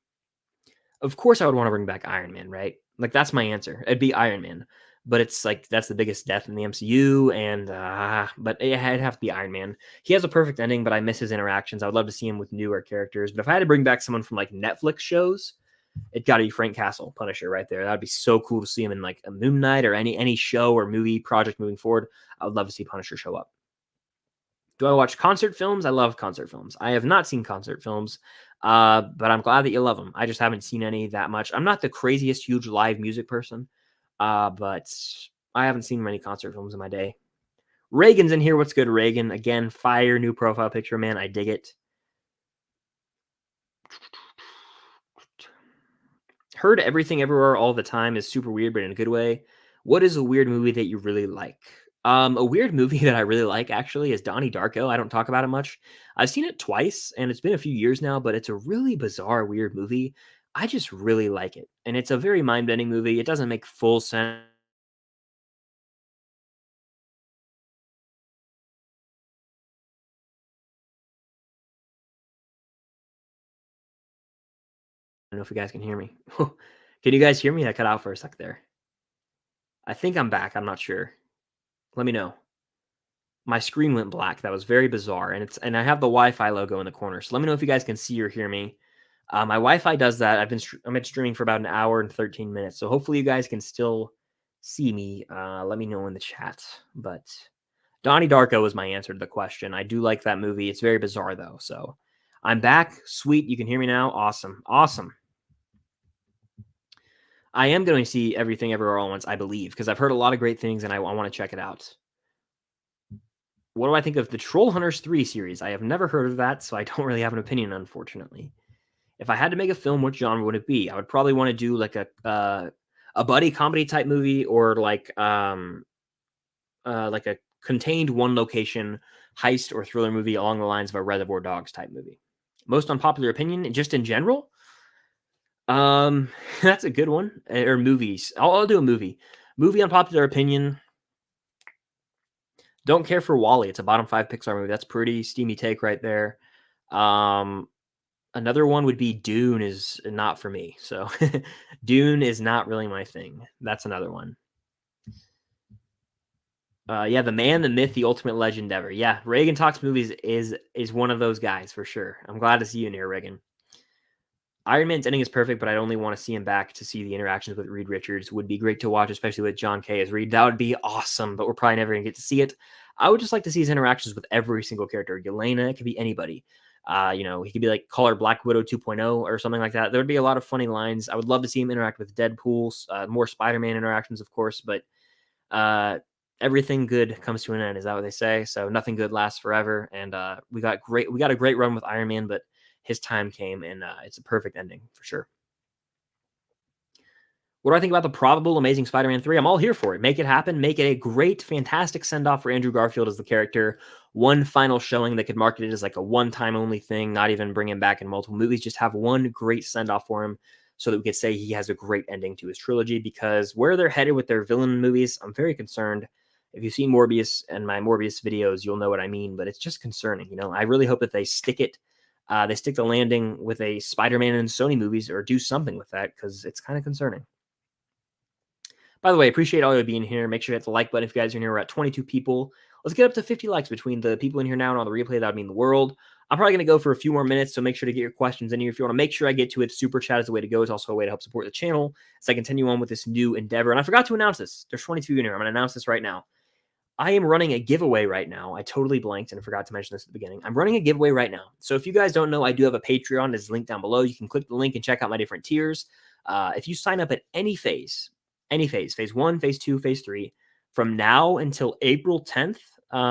Of course, I would want to bring back Iron Man, right? Like that's my answer. It'd be Iron Man, but it's like that's the biggest death in the MCU, and but it'd have to be Iron Man. He has a perfect ending, but I miss his interactions. I would love to see him with newer characters. But if I had to bring back someone from like Netflix shows, it got to be Frank Castle, Punisher, right there. That'd be so cool to see him in like a Moonlight or any show or movie project moving forward. I would love to see Punisher show up. Do I watch concert films? I love concert films. I have not seen concert films, but I'm glad that you love them. I just haven't seen any that much. I'm not the craziest, huge live music person, but I haven't seen many concert films in my day. Reagan's in here. What's good, Reagan? Again, fire new profile picture, man. I dig it. Heard Everything Everywhere All the Time is super weird, but in a good way. What is a weird movie that you really like? A weird movie that I really like actually is Donnie Darko. I don't talk about it much. I've seen it twice, and it's been a few years now, but it's a really bizarre, weird movie. I just really like it, and it's a very mind-bending movie. It doesn't make full sense. I don't know if you guys can hear me. Can you guys hear me? I cut out for a sec there. I think I'm back. I'm not sure. Let me know. My screen went black. That was very bizarre, and I have the Wi-Fi logo in the corner. So let me know if you guys can see or hear me. My Wi-Fi does that. I'm been streaming for about an hour and 13 minutes, so hopefully you guys can still see me. Let me know in the chat. But Donnie Darko was my answer to the question. I do like that movie. It's very bizarre though. So I'm back. Sweet, you can hear me now. Awesome, awesome. I am going to see Everything Everywhere All at Once, I believe, because I've heard a lot of great things and I want to check it out. What do I think of the Troll Hunters 3 series? I have never heard of that, so I don't really have an opinion, unfortunately. If I had to make a film, what genre would it be? I would probably want to do like a buddy comedy type movie or like a contained one location heist or thriller movie along the lines of a Reservoir Dogs type movie. Most unpopular opinion, just in general? That's a good one. Or movies. I'll do a movie. Movie unpopular opinion. Don't care for Wally. It's a bottom 5 Pixar movie. That's pretty steamy take right there. Another one would be Dune is not for me. So Dune is not really my thing. That's another one. Yeah, the man, the myth, the ultimate legend ever. Yeah, Reagan Talks Movies is one of those guys for sure. I'm glad to see you in here, Reagan. Iron Man's ending is perfect, but I'd only want to see him back to see the interactions with Reed Richards. Would be great to watch, especially with John Kay as Reed. That would be awesome, but we're probably never going to get to see it. I would just like to see his interactions with every single character. Yelena, it could be anybody. He could be like call her Black Widow 2.0 or something like that. There would be a lot of funny lines. I would love to see him interact with Deadpool, more Spider-Man interactions, of course, but everything good comes to an end. Is that what they say? So nothing good lasts forever. And we got a great run with Iron Man, but his time came, and it's a perfect ending for sure. What do I think about the probable Amazing Spider-Man 3? I'm all here for it. Make it happen. Make it a great, fantastic send-off for Andrew Garfield as the character. One final showing that could market it as like a one-time only thing, not even bring him back in multiple movies. Just have one great send-off for him so that we could say he has a great ending to his trilogy, because where they're headed with their villain movies, I'm very concerned. If you've seen Morbius and my Morbius videos, you'll know what I mean, but it's just concerning. I really hope that they stick it. They stick the landing with a Spider-Man and Sony movies, or do something with that, because it's kind of concerning. By the way, appreciate all of you being here. Make sure to hit the like button if you guys are in here. We're at 22 people. Let's get up to 50 likes between the people in here now and on the replay. That would mean the world. I'm probably going to go for a few more minutes, so make sure to get your questions in here. If you want to make sure I get to it, super chat is the way to go. It's also a way to help support the channel as I continue on with this new endeavor. And I forgot to announce this. There's 22 in here. I'm going to announce this right now. I am running a giveaway right now. I totally blanked and forgot to mention this at the beginning. I'm running a giveaway right now. So if you guys don't know, I do have a Patreon. It's linked down below. You can click the link and check out my different tiers. If you sign up at any phase, phase 1, phase 2, phase 3, from now until April 10th,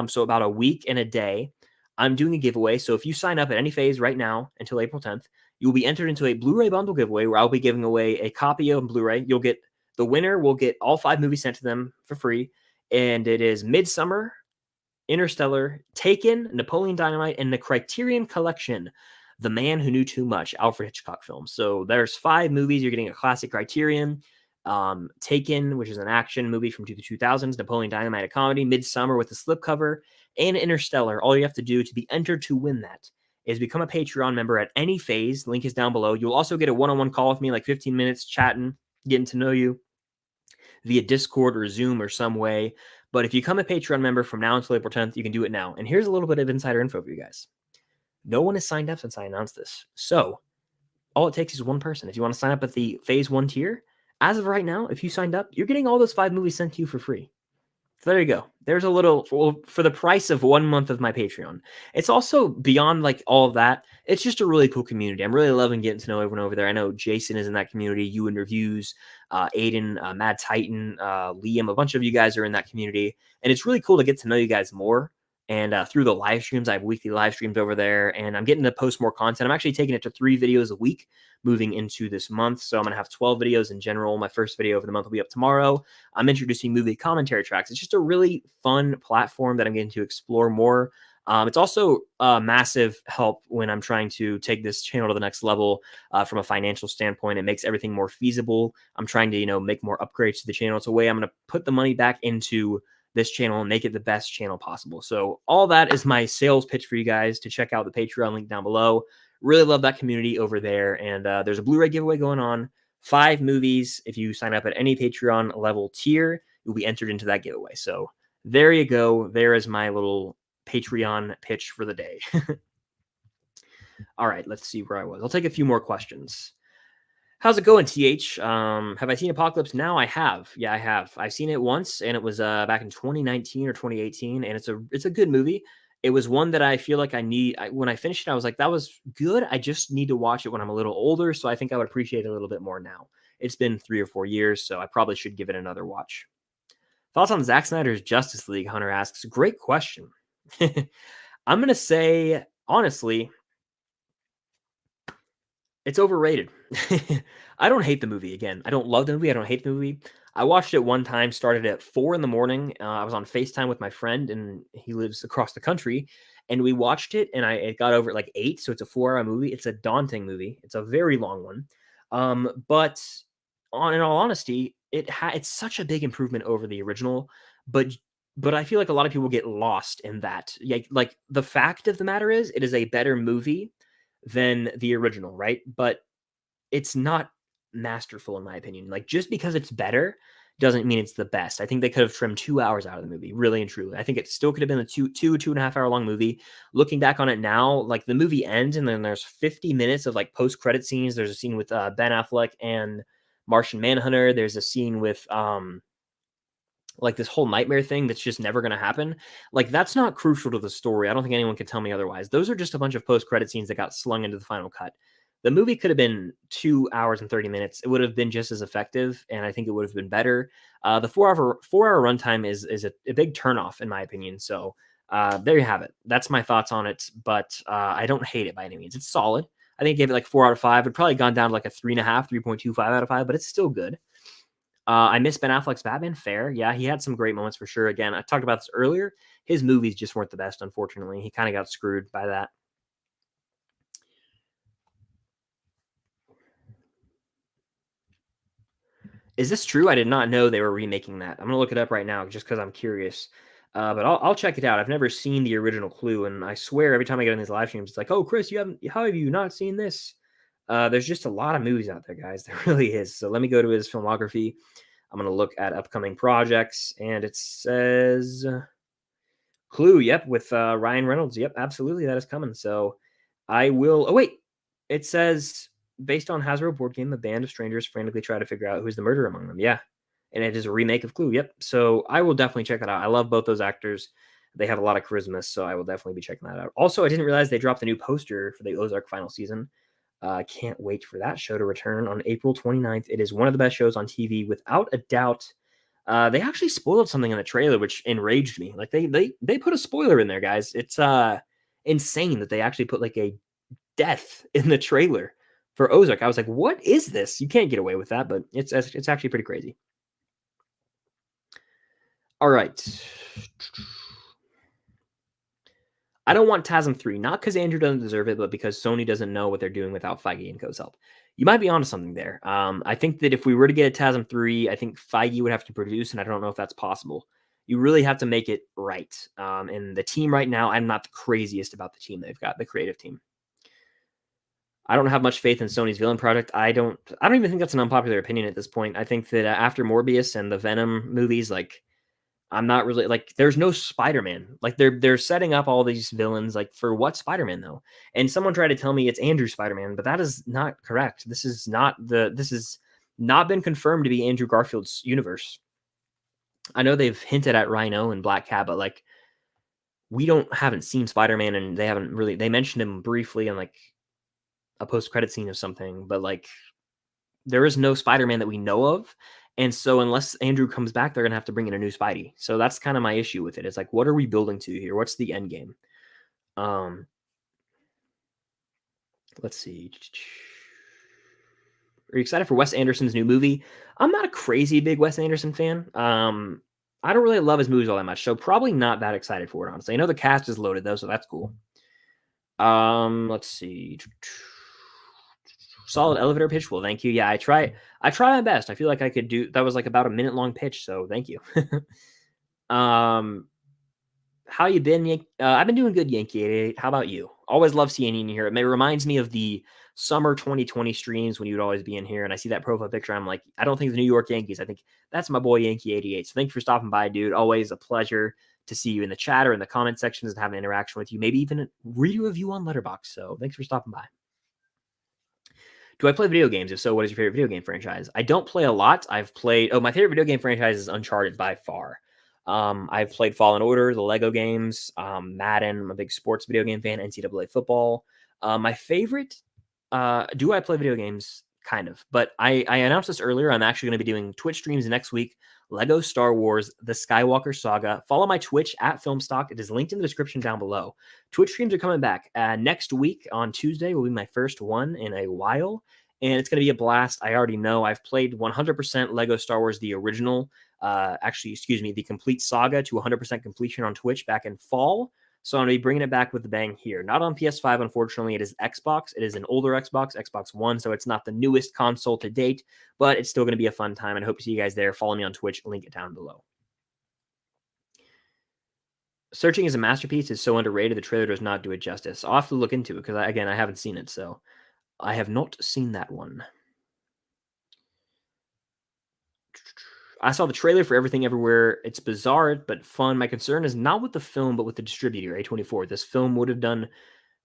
so about a week and a day, I'm doing a giveaway. So if you sign up at any phase right now until April 10th, you will be entered into a Blu-ray bundle giveaway where I'll be giving away a copy of Blu-ray. The winner will get all 5 movies sent to them for free. And it is Midsummer, Interstellar, Taken, Napoleon Dynamite, and the Criterion Collection, The Man Who Knew Too Much, Alfred Hitchcock films. So there's 5 movies. You're getting a classic Criterion. Taken, which is an action movie from the 2000s, Napoleon Dynamite, a comedy, Midsummer with a slipcover, and Interstellar. All you have to do to be entered to win that is become a Patreon member at any phase. Link is down below. You'll also get a one-on-one call with me, like 15 minutes chatting, getting to know you via Discord or Zoom or some way. But if you become a Patreon member from now until April 10th, you can do it now. And here's a little bit of insider info for you guys. No one has signed up since I announced this. So all it takes is one person. If you want to sign up at the phase 1 tier, as of right now, if you signed up, you're getting all those 5 movies sent to you for free. So there you go. There's a little for the price of 1 month of my Patreon. It's also beyond like all of that. It's just a really cool community. I'm really loving getting to know everyone over there. I know Jason is in that community. You in Reviews, Aiden, Mad Titan, Liam, a bunch of you guys are in that community. And it's really cool to get to know you guys more. And through the live streams, I have weekly live streams over there, and I'm getting to post more content. I'm actually taking it to 3 videos a week moving into this month. So I'm going to have 12 videos in general. My first video of the month will be up tomorrow. I'm introducing movie commentary tracks. It's just a really fun platform that I'm getting to explore more. It's also a massive help when I'm trying to take this channel to the next level from a financial standpoint. It makes everything more feasible. I'm trying to, make more upgrades to the channel. It's a way I'm going to put the money back into this channel and make it the best channel possible. So all that is my sales pitch for you guys to check out the Patreon link down below. Really love that community over there. And there's a Blu-ray giveaway going on. 5 movies. If you sign up at any Patreon level tier, you'll be entered into that giveaway. So there you go. There is my little Patreon pitch for the day. All right, let's see where I was. I'll take a few more questions. How's it going, TH? Have I seen Apocalypse Now? I have. Yeah, I have. I've seen it once, and it was back in 2019 or 2018, and it's a good movie. It was one that I feel like when I finished it, I was like, that was good. I just need to watch it when I'm a little older, so I think I would appreciate it a little bit more now. It's been 3 or 4 years, so I probably should give it another watch. Thoughts on Zack Snyder's Justice League, Hunter asks. Great question. I'm going to say, honestly, it's overrated. I don't hate the movie. Again, I don't love the movie. I don't hate the movie. I watched it one time, started at 4 a.m. I was on FaceTime with my friend, and he lives across the country. And we watched it, and it got over at like 8. So it's a 4-hour movie. It's a daunting movie. It's a very long one. But in all honesty, it's such a big improvement over the original. But I feel like a lot of people get lost in that. Like the fact of the matter is, it is a better movie than the original, right? But it's not masterful in my opinion. Like, just because it's better doesn't mean it's the best. I think they could have trimmed 2 hours out of the movie, really and truly. I think it still could have been a 2.5 hour long movie. Looking back on it now, like, the movie ends and then there's 50 minutes of like post-credit scenes. There's a scene with Ben Affleck and Martian Manhunter. There's a scene with like this whole nightmare thing that's just never going to happen. Like, that's not crucial to the story. I don't think anyone can tell me otherwise. Those are just a bunch of post-credit scenes that got slung into the final cut. The movie could have been 2 hours and 30 minutes. It would have been just as effective, and I think it would have been better. The 4 hour runtime is a big turnoff, in my opinion. So there you have it. That's my thoughts on it, but I don't hate it by any means. It's solid. I think I gave it like 4 out of 5. It'd probably gone down to like a 3.5, 3.25 out of 5, but it's still good. I miss Ben Affleck's Batman. Fair. Yeah, he had some great moments for sure. Again, I talked about this earlier. His movies just weren't the best, unfortunately. He kind of got screwed by that. Is this true? I did not know they were remaking that. I'm going to look it up right now just because I'm curious. But I'll check it out. I've never seen the original Clue, and I swear every time I get on these live streams, it's like, oh, Chris, how have you not seen this? There's just a lot of movies out there, guys. There really is. So let me go to his filmography. I'm going to look at upcoming projects, and it says Clue. Yep, with Ryan Reynolds. Yep, absolutely, that is coming. So I will. Oh wait, it says based on Hasbro board game, a band of strangers frantically try to figure out who's the murderer among them. Yeah, and it is a remake of Clue. Yep. So I will definitely check that out. I love both those actors. They have a lot of charisma, so I will definitely be checking that out. Also, I didn't realize they dropped a new poster for the Ozark final season. Can't wait for that show to return on April 29th. It is one of the best shows on TV, without a doubt. They actually spoiled something in the trailer, which enraged me. Like, they put a spoiler in there, guys. It's insane that they actually put like a death in the trailer for Ozark. I was like, what is this? You can't get away with that, but it's actually pretty crazy. All right. I don't want TASM 3, not because Andrew doesn't deserve it, but because Sony doesn't know what they're doing without Feige and Co.'s help. You might be onto something there. I think that if we were to get a TASM 3, I think Feige would have to produce, and I don't know if that's possible. You really have to make it right. And the team right now, I'm not the craziest about the team they've got, the creative team. I don't have much faith in Sony's villain project. I don't even think that's an unpopular opinion at this point. I think that after Morbius and the Venom movies, like, I'm not really like, there's no Spider-Man. Like, they're setting up all these villains, like, for what Spider-Man though? And someone tried to tell me it's Andrew Spider-Man, but that is not correct. This is not been confirmed to be Andrew Garfield's universe. I know they've hinted at Rhino and Black Cat, but like, we haven't seen Spider-Man, and they mentioned him briefly in like a post-credit scene of something, but like, there is no Spider-Man that we know of. And so unless Andrew comes back, they're going to have to bring in a new Spidey. So that's kind of my issue with it. It's like, what are we building to here? What's the end game? Let's see. Are you excited for Wes Anderson's new movie? I'm not a crazy big Wes Anderson fan. I don't really love his movies all that much, so probably not that excited for it, honestly. I know the cast is loaded, though, so that's cool. Let's see. Solid elevator pitch. Well, thank you. Yeah, I try my best. I feel like I could do that. Was like about a minute long pitch, so thank you. How you been? I've been doing good, Yankee 88. How about you? Always love seeing you in here. It reminds me of the summer 2020 streams when you would always be in here, and I see that profile picture. I'm like, I don't think the New York Yankees. I think that's my boy Yankee 88. So thank you for stopping by, dude. Always a pleasure to see you in the chat or in the comment sections and have an interaction with you. Maybe even read a review on Letterboxd. So thanks for stopping by. Do I play video games? If so, what is your favorite video game franchise? I don't play a lot. My favorite video game franchise is Uncharted by far. I've played Fallen Order, the Lego games, Madden. I'm a big sports video game fan, NCAA football. My favorite, do I play video games? Kind of. But I announced this earlier. I'm actually going to be doing Twitch streams next week. Lego Star Wars, The Skywalker Saga. Follow my Twitch at Filmstock. It is linked in the description down below. Twitch streams are coming back. Next week on Tuesday will be my first one in a while, and it's going to be a blast. I already know. I've played 100% Lego Star Wars, the original, the complete saga to 100% completion on Twitch back in fall. So I'm going to be bringing it back with the bang here. Not on PS5, unfortunately. It is Xbox. It is an older Xbox One, so it's not the newest console to date, but it's still going to be a fun time, and I hope to see you guys there. Follow me on Twitch. Link it down below. Searching is a masterpiece is so underrated. The trailer does not do it justice. I'll have to look into it because, again, I haven't seen it, so I have not seen that one. I saw the trailer for Everything Everywhere. It's bizarre but fun. My concern is not with the film, but with the distributor, A24. This film would have been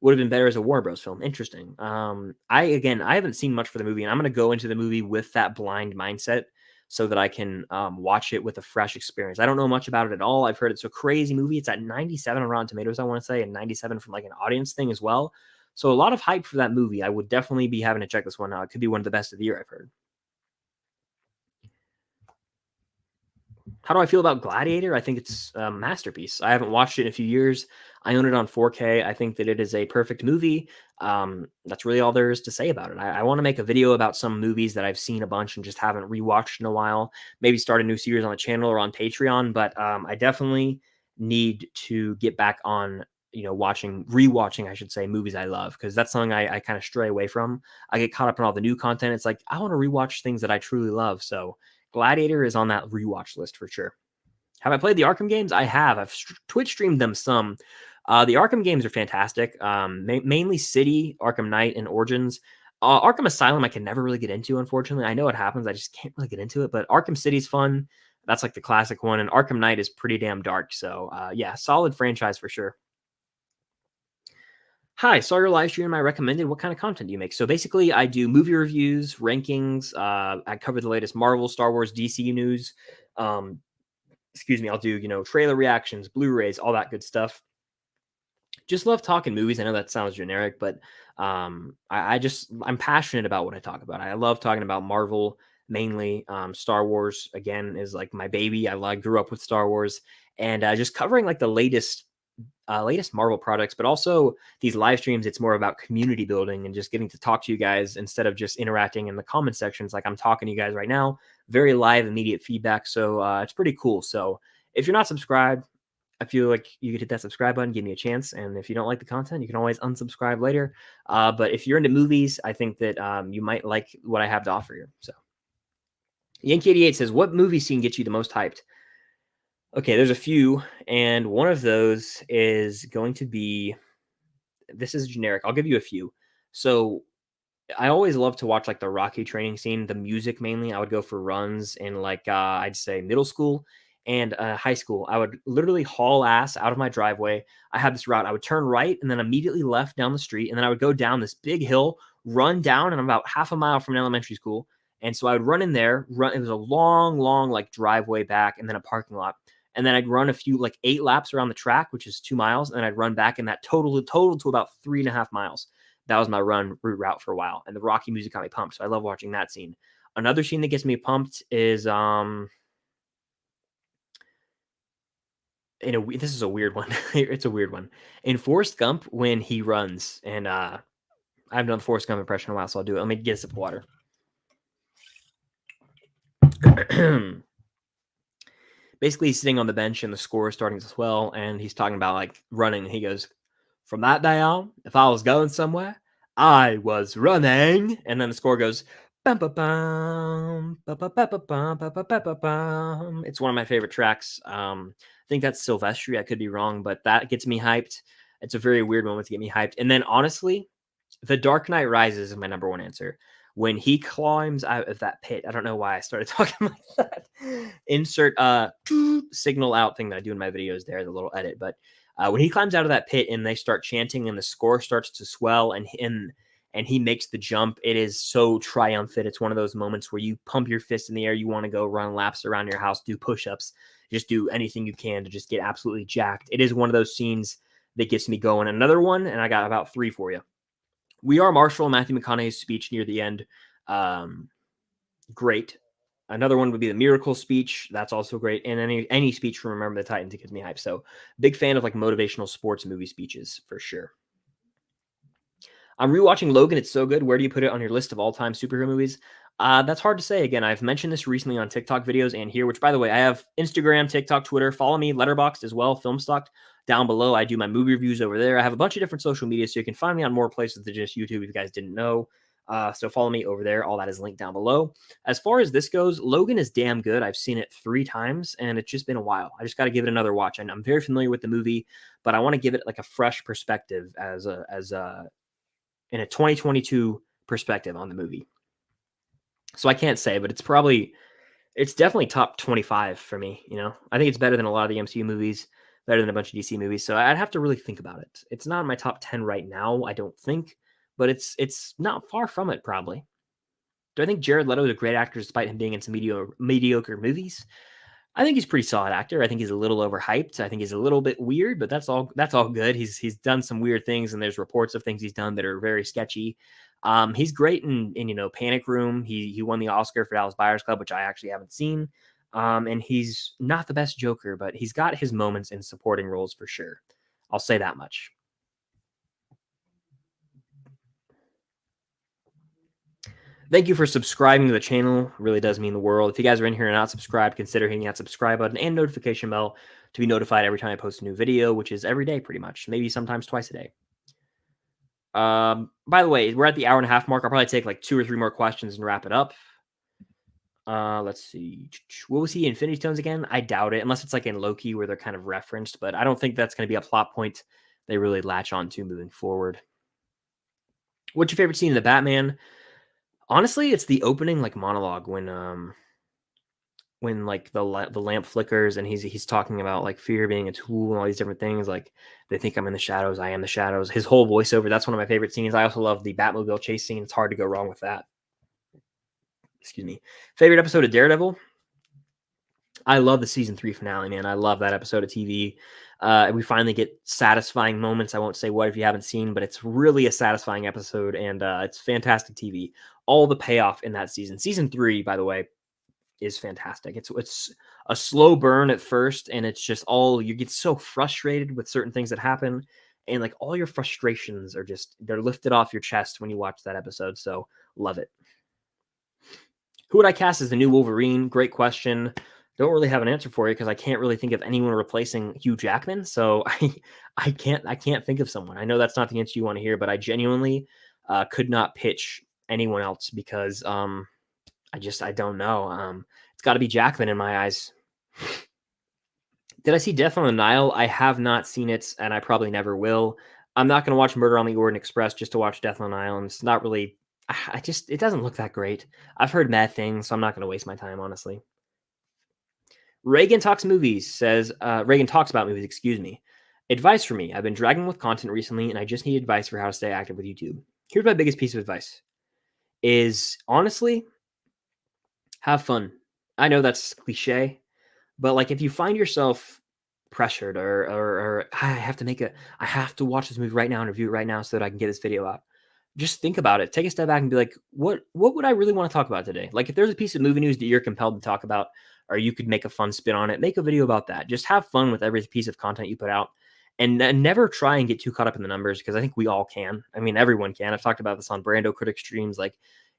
better as a Warner Bros. Film. Interesting. I haven't seen much for the movie, and I'm going to go into the movie with that blind mindset so that I can watch it with a fresh experience. I don't know much about it at all. I've heard it's a crazy movie. It's at 97 on Rotten Tomatoes, I want to say, and 97 from like an audience thing as well. So a lot of hype for that movie. I would definitely be having to check this one out. It could be one of the best of the year, I've heard. How do I feel about Gladiator? I think it's a masterpiece. I haven't watched it in a few years. I own it on 4K. I think that it is a perfect movie. That's really all there is to say about it. I want to make a video about some movies that I've seen a bunch and just haven't rewatched in a while. Maybe start a new series on the channel or on Patreon. But I definitely need to get back on, rewatching, I should say, movies I love, because that's something I kind of stray away from. I get caught up in all the new content. It's like I want to rewatch things that I truly love. So Gladiator is on that rewatch list for sure. Have I played the Arkham games? I have. I've Twitch streamed them some. The Arkham games are fantastic. Mainly City, Arkham Knight, and Origins. Arkham Asylum I can never really get into, unfortunately. I know it happens. I just can't really get into it. But Arkham City's fun. That's like the classic one. And Arkham Knight is pretty damn dark. So, yeah, solid franchise for sure. Hi, saw your live stream. I recommended. What kind of content do you make? So basically, I do movie reviews, rankings. I cover the latest Marvel, Star Wars, DC news. I'll do, trailer reactions, Blu-rays, all that good stuff. Just love talking movies. I know that sounds generic, but I'm passionate about what I talk about. I love talking about Marvel mainly. Star Wars, again, is like my baby. I grew up with Star Wars, and just covering like the latest Marvel products, but also these live streams. It's more about community building and just getting to talk to you guys instead of just interacting in the comment sections like I'm talking to you guys right now. Very live, immediate feedback. So it's pretty cool. So if you're not subscribed, I feel like you could hit that subscribe button, give me a chance. And if you don't like the content, you can always unsubscribe later. But if you're into movies, I think that you might like what I have to offer here. So Yankee88 says, what movie scene gets you the most hyped? Okay, there's a few, and one of those is going to be, this is generic. I'll give you a few. So I always love to watch like the Rocky training scene, the music mainly. I would go for runs in like, I'd say middle school and high school. I would literally haul ass out of my driveway. I had this route. I would turn right and then immediately left down the street. And then I would go down this big hill, run down, and I'm about half a mile from an elementary school. And so I would run in there, it was a long, long like driveway back and then a parking lot. And then I'd run a few, like 8 laps around the track, which is 2 miles. And then I'd run back, and that total to about 3.5 miles. That was my route for a while. And the Rocky music got me pumped. So I love watching that scene. Another scene that gets me pumped is, this is a weird one. It's a weird one. In Forrest Gump, when he runs, and I haven't done the Forrest Gump impression in a while, so I'll do it. Let me get a sip of water. Basically, he's sitting on the bench and the score is starting to swell, and he's talking about like running. And he goes, from that day on, if I was going somewhere, I was running. And then the score goes, bum, bum, bum, bum, bum, bum, bum, bum, bum, bum. It's one of my favorite tracks. I think that's Silvestri. I could be wrong, but that gets me hyped. It's a very weird moment to get me hyped. And then honestly, The Dark Knight Rises is my number one answer. When he climbs out of that pit, I don't know why I started talking like that. Insert signal out thing that I do in my videos there, the little edit. But when he climbs out of that pit and they start chanting and the score starts to swell and he makes the jump, it is so triumphant. It's one of those moments where you pump your fist in the air. You want to go run laps around your house, do push-ups, just do anything you can to just get absolutely jacked. It is one of those scenes that gets me going. Another one, and I got about 3 for you. We Are Marshall, Matthew McConaughey's speech near the end. Great. Another one would be the Miracle speech. That's also great. And any speech from Remember the Titans, it gets me hyped. So big fan of like motivational sports movie speeches for sure. I'm rewatching Logan. It's so good. Where do you put it on your list of all-time superhero movies? That's hard to say. Again, I've mentioned this recently on TikTok videos and here, which by the way, I have Instagram, TikTok, Twitter. Follow me, Letterboxd as well, Filmstock. Down below, I do my movie reviews over there. I have a bunch of different social media, so you can find me on more places than just YouTube if you guys didn't know. So follow me over there. All that is linked down below. As far as this goes, Logan is damn good. I've seen it 3 times, and it's just been a while. I just got to give it another watch. And I'm very familiar with the movie, but I want to give it like a fresh perspective as in a 2022 perspective on the movie. So I can't say, but it's definitely top 25 for me. I think it's better than a lot of the MCU movies, better than a bunch of DC movies. So I'd have to really think about it. It's not in my top 10 right now, I don't think, but it's not far from it, probably. Do I think Jared Leto is a great actor despite him being in some mediocre movies? I think he's a pretty solid actor. I think he's a little overhyped. I think he's a little bit weird, but that's all good. He's done some weird things, and there's reports of things he's done that are very sketchy. He's great in Panic Room. He won the Oscar for Dallas Buyers Club, which I actually haven't seen. And he's not the best Joker, but he's got his moments in supporting roles for sure. I'll say that much. Thank you for subscribing to the channel. It really does mean the world. If you guys are in here and not subscribed, consider hitting that subscribe button and notification bell to be notified every time I post a new video, which is every day pretty much, maybe sometimes twice a day. By the way, we're at the 1.5 hour mark. I'll probably take like 2 or 3 more questions and wrap it up. Let's see. Will we see Infinity Stones again? I doubt it, unless it's like in Loki where they're kind of referenced, but I don't think that's going to be a plot point they really latch on to moving forward. What's your favorite scene in the Batman? Honestly, it's the opening like monologue when like the lamp flickers and he's talking about like fear being a tool and all these different things. Like they think I'm in the shadows, I am the shadows. His whole voiceover, that's one of my favorite scenes. I also love the Batmobile chase scene. It's hard to go wrong with that. Excuse me. Favorite episode of Daredevil? I love the season 3 finale, man. I love that episode of TV. We finally get satisfying moments. I won't say what if you haven't seen, but it's really a satisfying episode, and it's fantastic TV. All the payoff in that season. Season 3, by the way, is fantastic. It's a slow burn at first, and it's just you get so frustrated with certain things that happen, and like all your frustrations they're lifted off your chest when you watch that episode. So love it. Who would I cast as the new Wolverine? Great question. Don't really have an answer for you because I can't really think of anyone replacing Hugh Jackman. So I can't think of someone. I know that's not the answer you want to hear, but I genuinely could not pitch anyone else because I don't know. It's got to be Jackman in my eyes. Did I see Death on the Nile? I have not seen it, and I probably never will. I'm not going to watch Murder on the Orient Express just to watch Death on the Nile. And it's not really. It doesn't look that great. I've heard mad things, so I'm not going to waste my time, honestly. Reagan Talks Movies says, Reagan Talks About Movies, excuse me. Advice for me. I've been dragging with content recently, and I just need advice for how to stay active with YouTube. Here's my biggest piece of advice is, honestly, have fun. I know that's cliche, but like if you find yourself pressured or I have to watch this movie right now and review it right now so that I can get this video out. Just think about it. Take a step back and be like, what would I really want to talk about today? Like if there's a piece of movie news that you're compelled to talk about, or you could make a fun spin on it, make a video about that. Just have fun with every piece of content you put out, and never try and get too caught up in the numbers, because I think we all can. I mean, everyone can. I've talked about this on Brando Critic streams. Like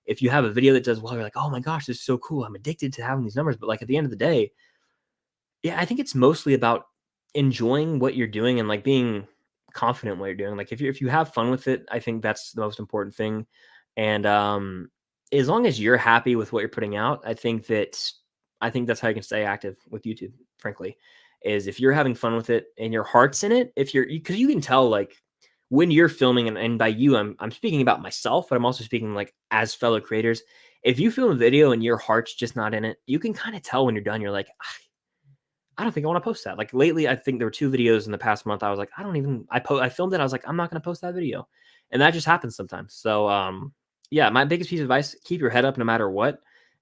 if you have a video that does well, you're like, oh my gosh, this is so cool. I'm addicted to having these numbers. But like at the end of the day, yeah, I think it's mostly about enjoying what you're doing and like being confident in what you're doing. Like if you have fun with it, I think that's the most important thing. And as long as you're happy with what you're putting out, I think that's how you can stay active with YouTube, frankly, is if you're having fun with it and your heart's in it, because you can tell like when you're filming, and by you, I'm speaking about myself, but I'm also speaking like as fellow creators. If you film a video and your heart's just not in it, you can kind of tell when you're done. You're like, I don't think I want to post that. Like lately, I think there were 2 videos in the past month. I was like, I filmed it. I was like, I'm not going to post that video. And that just happens sometimes. So, yeah, my biggest piece of advice, keep your head up no matter what.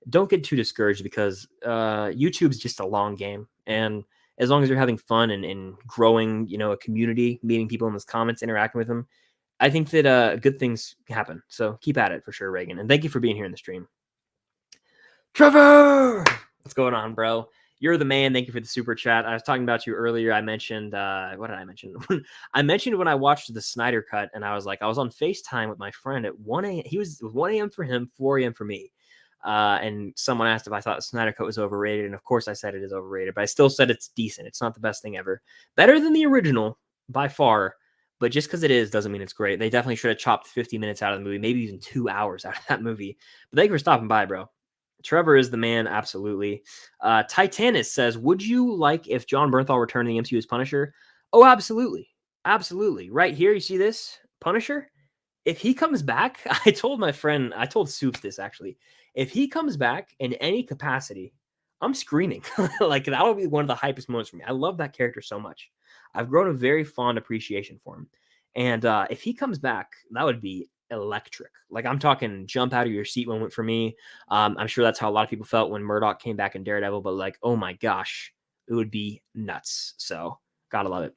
Don't get too discouraged, because YouTube's just a long game. And as long as you're having fun and growing, a community, meeting people in the comments, interacting with them, I think that good things happen. So keep at it for sure, Reagan. And thank you for being here in the stream. Trevor! What's going on, bro? You're the man. Thank you for the super chat. I was talking about you earlier. I mentioned, what did I mention? I mentioned when I watched the Snyder Cut, and I was like, I was on FaceTime with my friend at 1 a.m. It was 1 a.m. for him, 4 a.m. for me. And someone asked if I thought the Snyder Cut was overrated. And of course I said it is overrated, but I still said it's decent. It's not the best thing ever. Better than the original by far, but just because it is doesn't mean it's great. They definitely should have chopped 50 minutes out of the movie, maybe even 2 hours out of that movie. But thank you for stopping by, bro. Trevor is the man, absolutely. Titanus says, would you like if John Bernthal returned to the MCU as Punisher? Oh, absolutely. Absolutely. Right here, you see this? Punisher? If he comes back, I told Soups this actually. If he comes back in any capacity, I'm screaming. Like, that would be one of the hypest moments for me. I love that character so much. I've grown a very fond appreciation for him. And if he comes back, that would be electric. Like, I'm talking jump out of your seat moment for me. I'm sure that's how a lot of people felt when Murdoch came back in Daredevil, but like, oh my gosh, it would be nuts. So, gotta love it.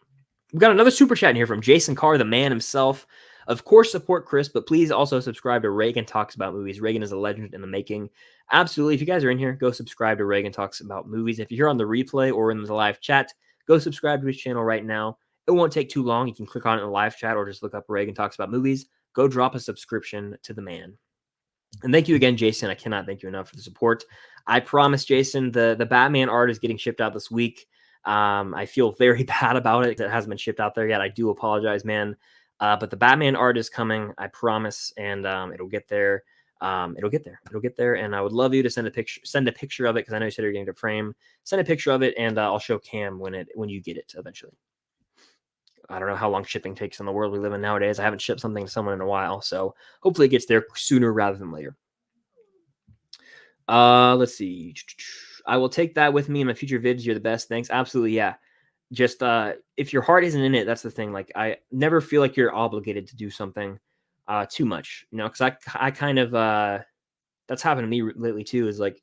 We've got another super chat in here from Jason Carr, the man himself. Of course, support Chris, but please also subscribe to Reagan Talks About Movies. Reagan is a legend in the making. Absolutely. If you guys are in here, go subscribe to Reagan Talks About Movies. If you're here on the replay or in the live chat, go subscribe to his channel right now. It won't take too long. You can click on it in the live chat or just look up Reagan Talks About Movies. Go drop a subscription to the man. And thank you again, Jason. I cannot thank you enough for the support. I promise, Jason, the Batman art is getting shipped out this week. I feel very bad about it. It hasn't been shipped out there yet. I do apologize, man. But the Batman art is coming, I promise, and it'll get there. It'll get there. And I would love you to send a picture of it, because I know you said you're getting it frame. Send a picture of it, and I'll show Cam when you get it eventually. I don't know how long shipping takes in the world we live in nowadays. I haven't shipped something to someone in a while, so hopefully it gets there sooner rather than later. Let's see. I will take that with me in my future vids. You're the best. Thanks. Absolutely, yeah. Just if your heart isn't in it, that's the thing. Like, I never feel like you're obligated to do something too much, because I kind of that's happened to me lately too. Is like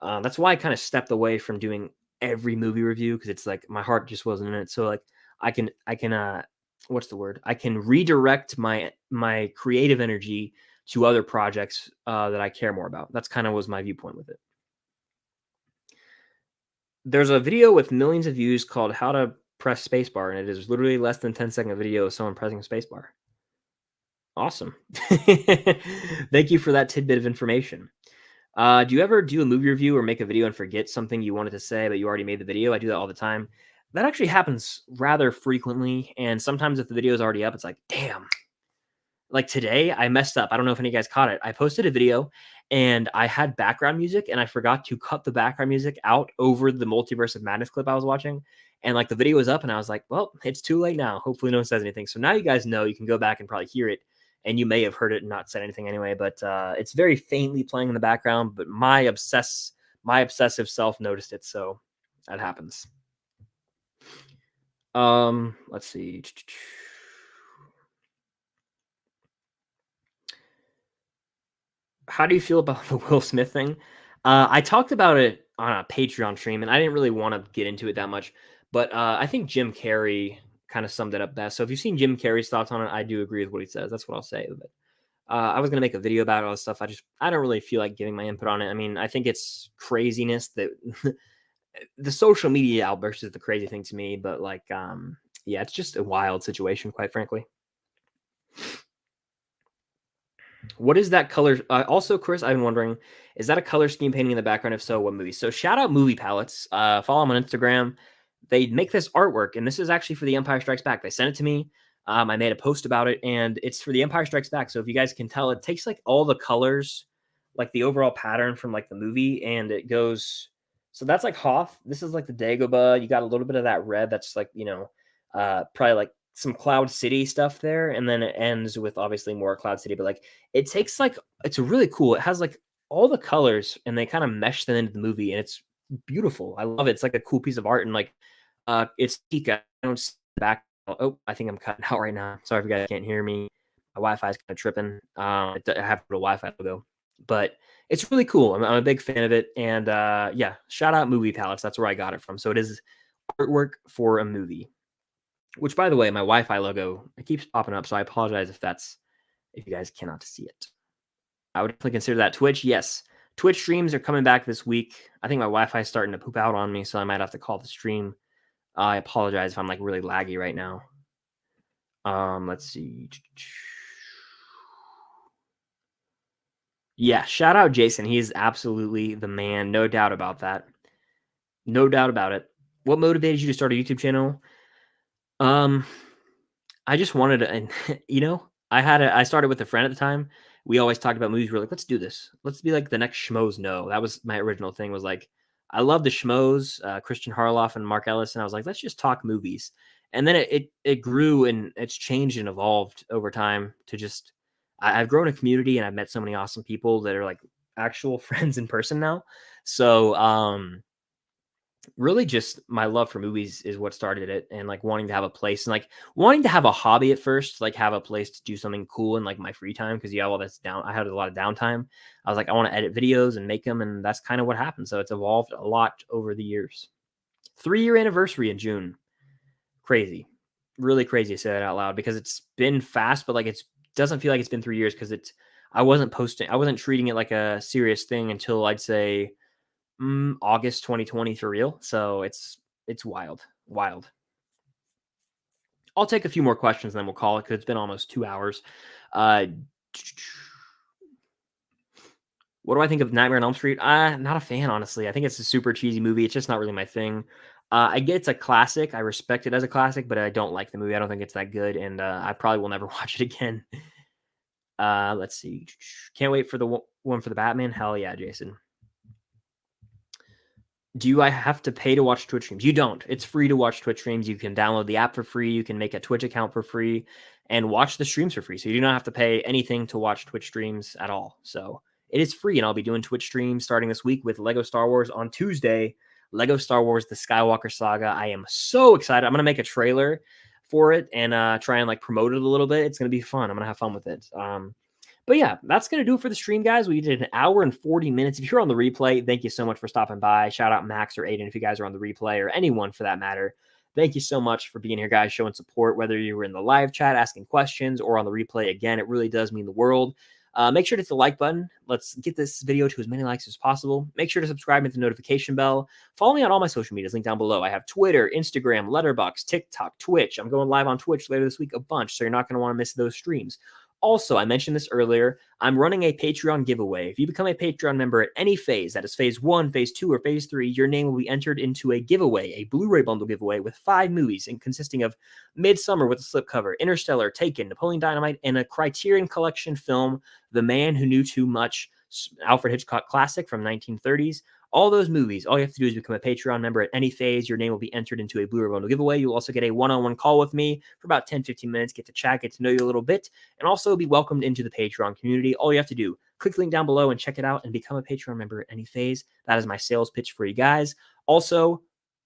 that's why I kind of stepped away from doing every movie review, because it's like my heart just wasn't in it. So like I can what's the word? I can redirect my creative energy to other projects that I care more about. That's kind of was my viewpoint with it. There's a video with millions of views called How to Press Spacebar, and it is literally less than 10-second video of someone pressing spacebar. Awesome. Thank you for that tidbit of information. Do you ever do a movie review or make a video and forget something you wanted to say, but you already made the video? I do that all the time. That actually happens rather frequently, and sometimes if the video is already up, it's like, damn. Like today, I messed up. I don't know if any of you guys caught it. I posted a video, and I had background music, and I forgot to cut the background music out over the Multiverse of Madness clip I was watching. And like the video was up, and I was like, well, it's too late now. Hopefully no one says anything. So now you guys know. You can go back and probably hear it, and you may have heard it and not said anything anyway. But it's very faintly playing in the background. But my obsessive self noticed it, so that happens. Let's see. How do you feel about the Will Smith thing? I talked about it on a Patreon stream, and I didn't really want to get into it that much. But I think Jim Carrey kind of summed it up best. So if you've seen Jim Carrey's thoughts on it, I do agree with what he says. That's what I'll say. But I was going to make a video about all this stuff. I don't really feel like giving my input on it. I mean, I think it's craziness that the social media outburst is the crazy thing to me. But like, yeah, it's just a wild situation, quite frankly. What is that color? Also, Chris, I've been wondering, is that a color scheme painting in the background? If so, what movie? So shout out Movie Palettes. Follow them on Instagram. They make this artwork, and this is actually for The Empire Strikes Back. They sent it to me. I made a post about it, and it's for The Empire Strikes Back. So if you guys can tell, it takes like all the colors, like the overall pattern from like the movie, and it goes. So that's like Hoth. This is like the Dagobah. You got a little bit of that red. That's like, probably like some Cloud City stuff there, and then it ends with obviously more Cloud City. But like it takes like it's really cool. It has like all the colors, and they kind of mesh them into the movie, and it's beautiful. I love it. It's like a cool piece of art, and like it's Tika. I don't see the back. Oh, I think I'm cutting out right now. Sorry if you guys can't hear me. My Wi-Fi is kind of tripping. I have a Wi-Fi logo, but it's really cool. I'm a big fan of it, and yeah, shout out Movie Palettes. That's where I got it from. So it is artwork for a movie. Which, by the way, my Wi-Fi logo, it keeps popping up, so I apologize if you guys cannot see it. I would definitely consider that. Twitch, yes. Twitch streams are coming back this week. I think my Wi-Fi is starting to poop out on me, so I might have to call the stream. I apologize if I'm like really laggy right now. Let's see. Yeah, shout out Jason. He's absolutely the man. No doubt about that. No doubt about it. What motivated you to start a YouTube channel? I just wanted to, and I started with a friend at the time. We always talked about movies. We are like, let's do this. Let's be like the next Schmoes. No, that was my original thing. Was like, I love the Schmoes, Christian Harloff and Mark Ellis, and I was like, let's just talk movies. And then it grew and it's changed and evolved over time to just I've grown a community and I've met so many awesome people that are like actual friends in person now. So really just my love for movies is what started it, and like wanting to have a place and like wanting to have a hobby at first, like have a place to do something cool in like my free time, because you have all this down I had a lot of downtime. I was like, I want to edit videos and make them, and that's kind of what happened. So it's evolved a lot over the years. 3-year anniversary in June. Crazy. Really crazy to say that out loud, because it's been fast, but like it's doesn't feel like it's been 3 years, because I wasn't treating it like a serious thing until I'd say August 2020 for real. So it's wild, wild. I'll take a few more questions and then we'll call it, because it's been almost 2 hours. Uh, what do I think of Nightmare on Elm Street? Not a fan, honestly. I think it's a super cheesy movie. It's just not really my thing. I get it's a classic. I respect it as a classic, but I don't like the movie. I don't think it's that good, and I probably will never watch it again. Let's see. Can't wait for the one for the Batman. Hell yeah, Jason. Do I have to pay to watch Twitch streams? You don't. It's free to watch Twitch streams. You can download the app for free. You can make a Twitch account for free and watch the streams for free. So you do not have to pay anything to watch Twitch streams at all. So it is free, and I'll be doing Twitch streams starting this week with Lego Star Wars on Tuesday. Lego Star Wars, The Skywalker Saga. I am so excited. I'm going to make a trailer for it and try and like promote it a little bit. It's going to be fun. I'm going to have fun with it. But yeah, that's going to do it for the stream, guys. We did an hour and 40 minutes. If you're on the replay, thank you so much for stopping by. Shout out Max or Aiden if you guys are on the replay, or anyone for that matter. Thank you so much for being here, guys, showing support, whether you were in the live chat asking questions or on the replay. Again, it really does mean the world. Make sure to hit the like button. Let's get this video to as many likes as possible. Make sure to subscribe and hit the notification bell. Follow me on all my social medias, link down below. I have Twitter, Instagram, Letterboxd, TikTok, Twitch. I'm going live on Twitch later this week a bunch, so you're not going to want to miss those streams. Also, I mentioned this earlier, I'm running a Patreon giveaway. If you become a Patreon member at any phase, that is phase 1, phase 2, or phase 3, your name will be entered into a giveaway, a Blu-ray bundle giveaway with 5 movies, and consisting of Midsummer with a slipcover, Interstellar, Taken, Napoleon Dynamite, and a Criterion Collection film, The Man Who Knew Too Much, Alfred Hitchcock classic from 1930s. All those movies, all you have to do is become a Patreon member at any phase. Your name will be entered into a Blu-ray bundle giveaway. You'll also get a one-on-one call with me for about 10-15 minutes, get to chat, get to know you a little bit, and also be welcomed into the Patreon community. All you have to do, click the link down below and check it out and become a Patreon member at any phase. That is my sales pitch for you guys. Also,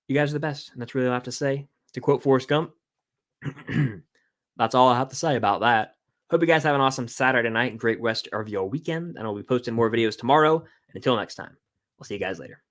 you guys are the best, and that's really all I have to say. To quote Forrest Gump, that's all I have to say about that. Hope you guys have an awesome Saturday night and great rest of your weekend, and I'll be posting more videos tomorrow. And until next time, I'll see you guys later.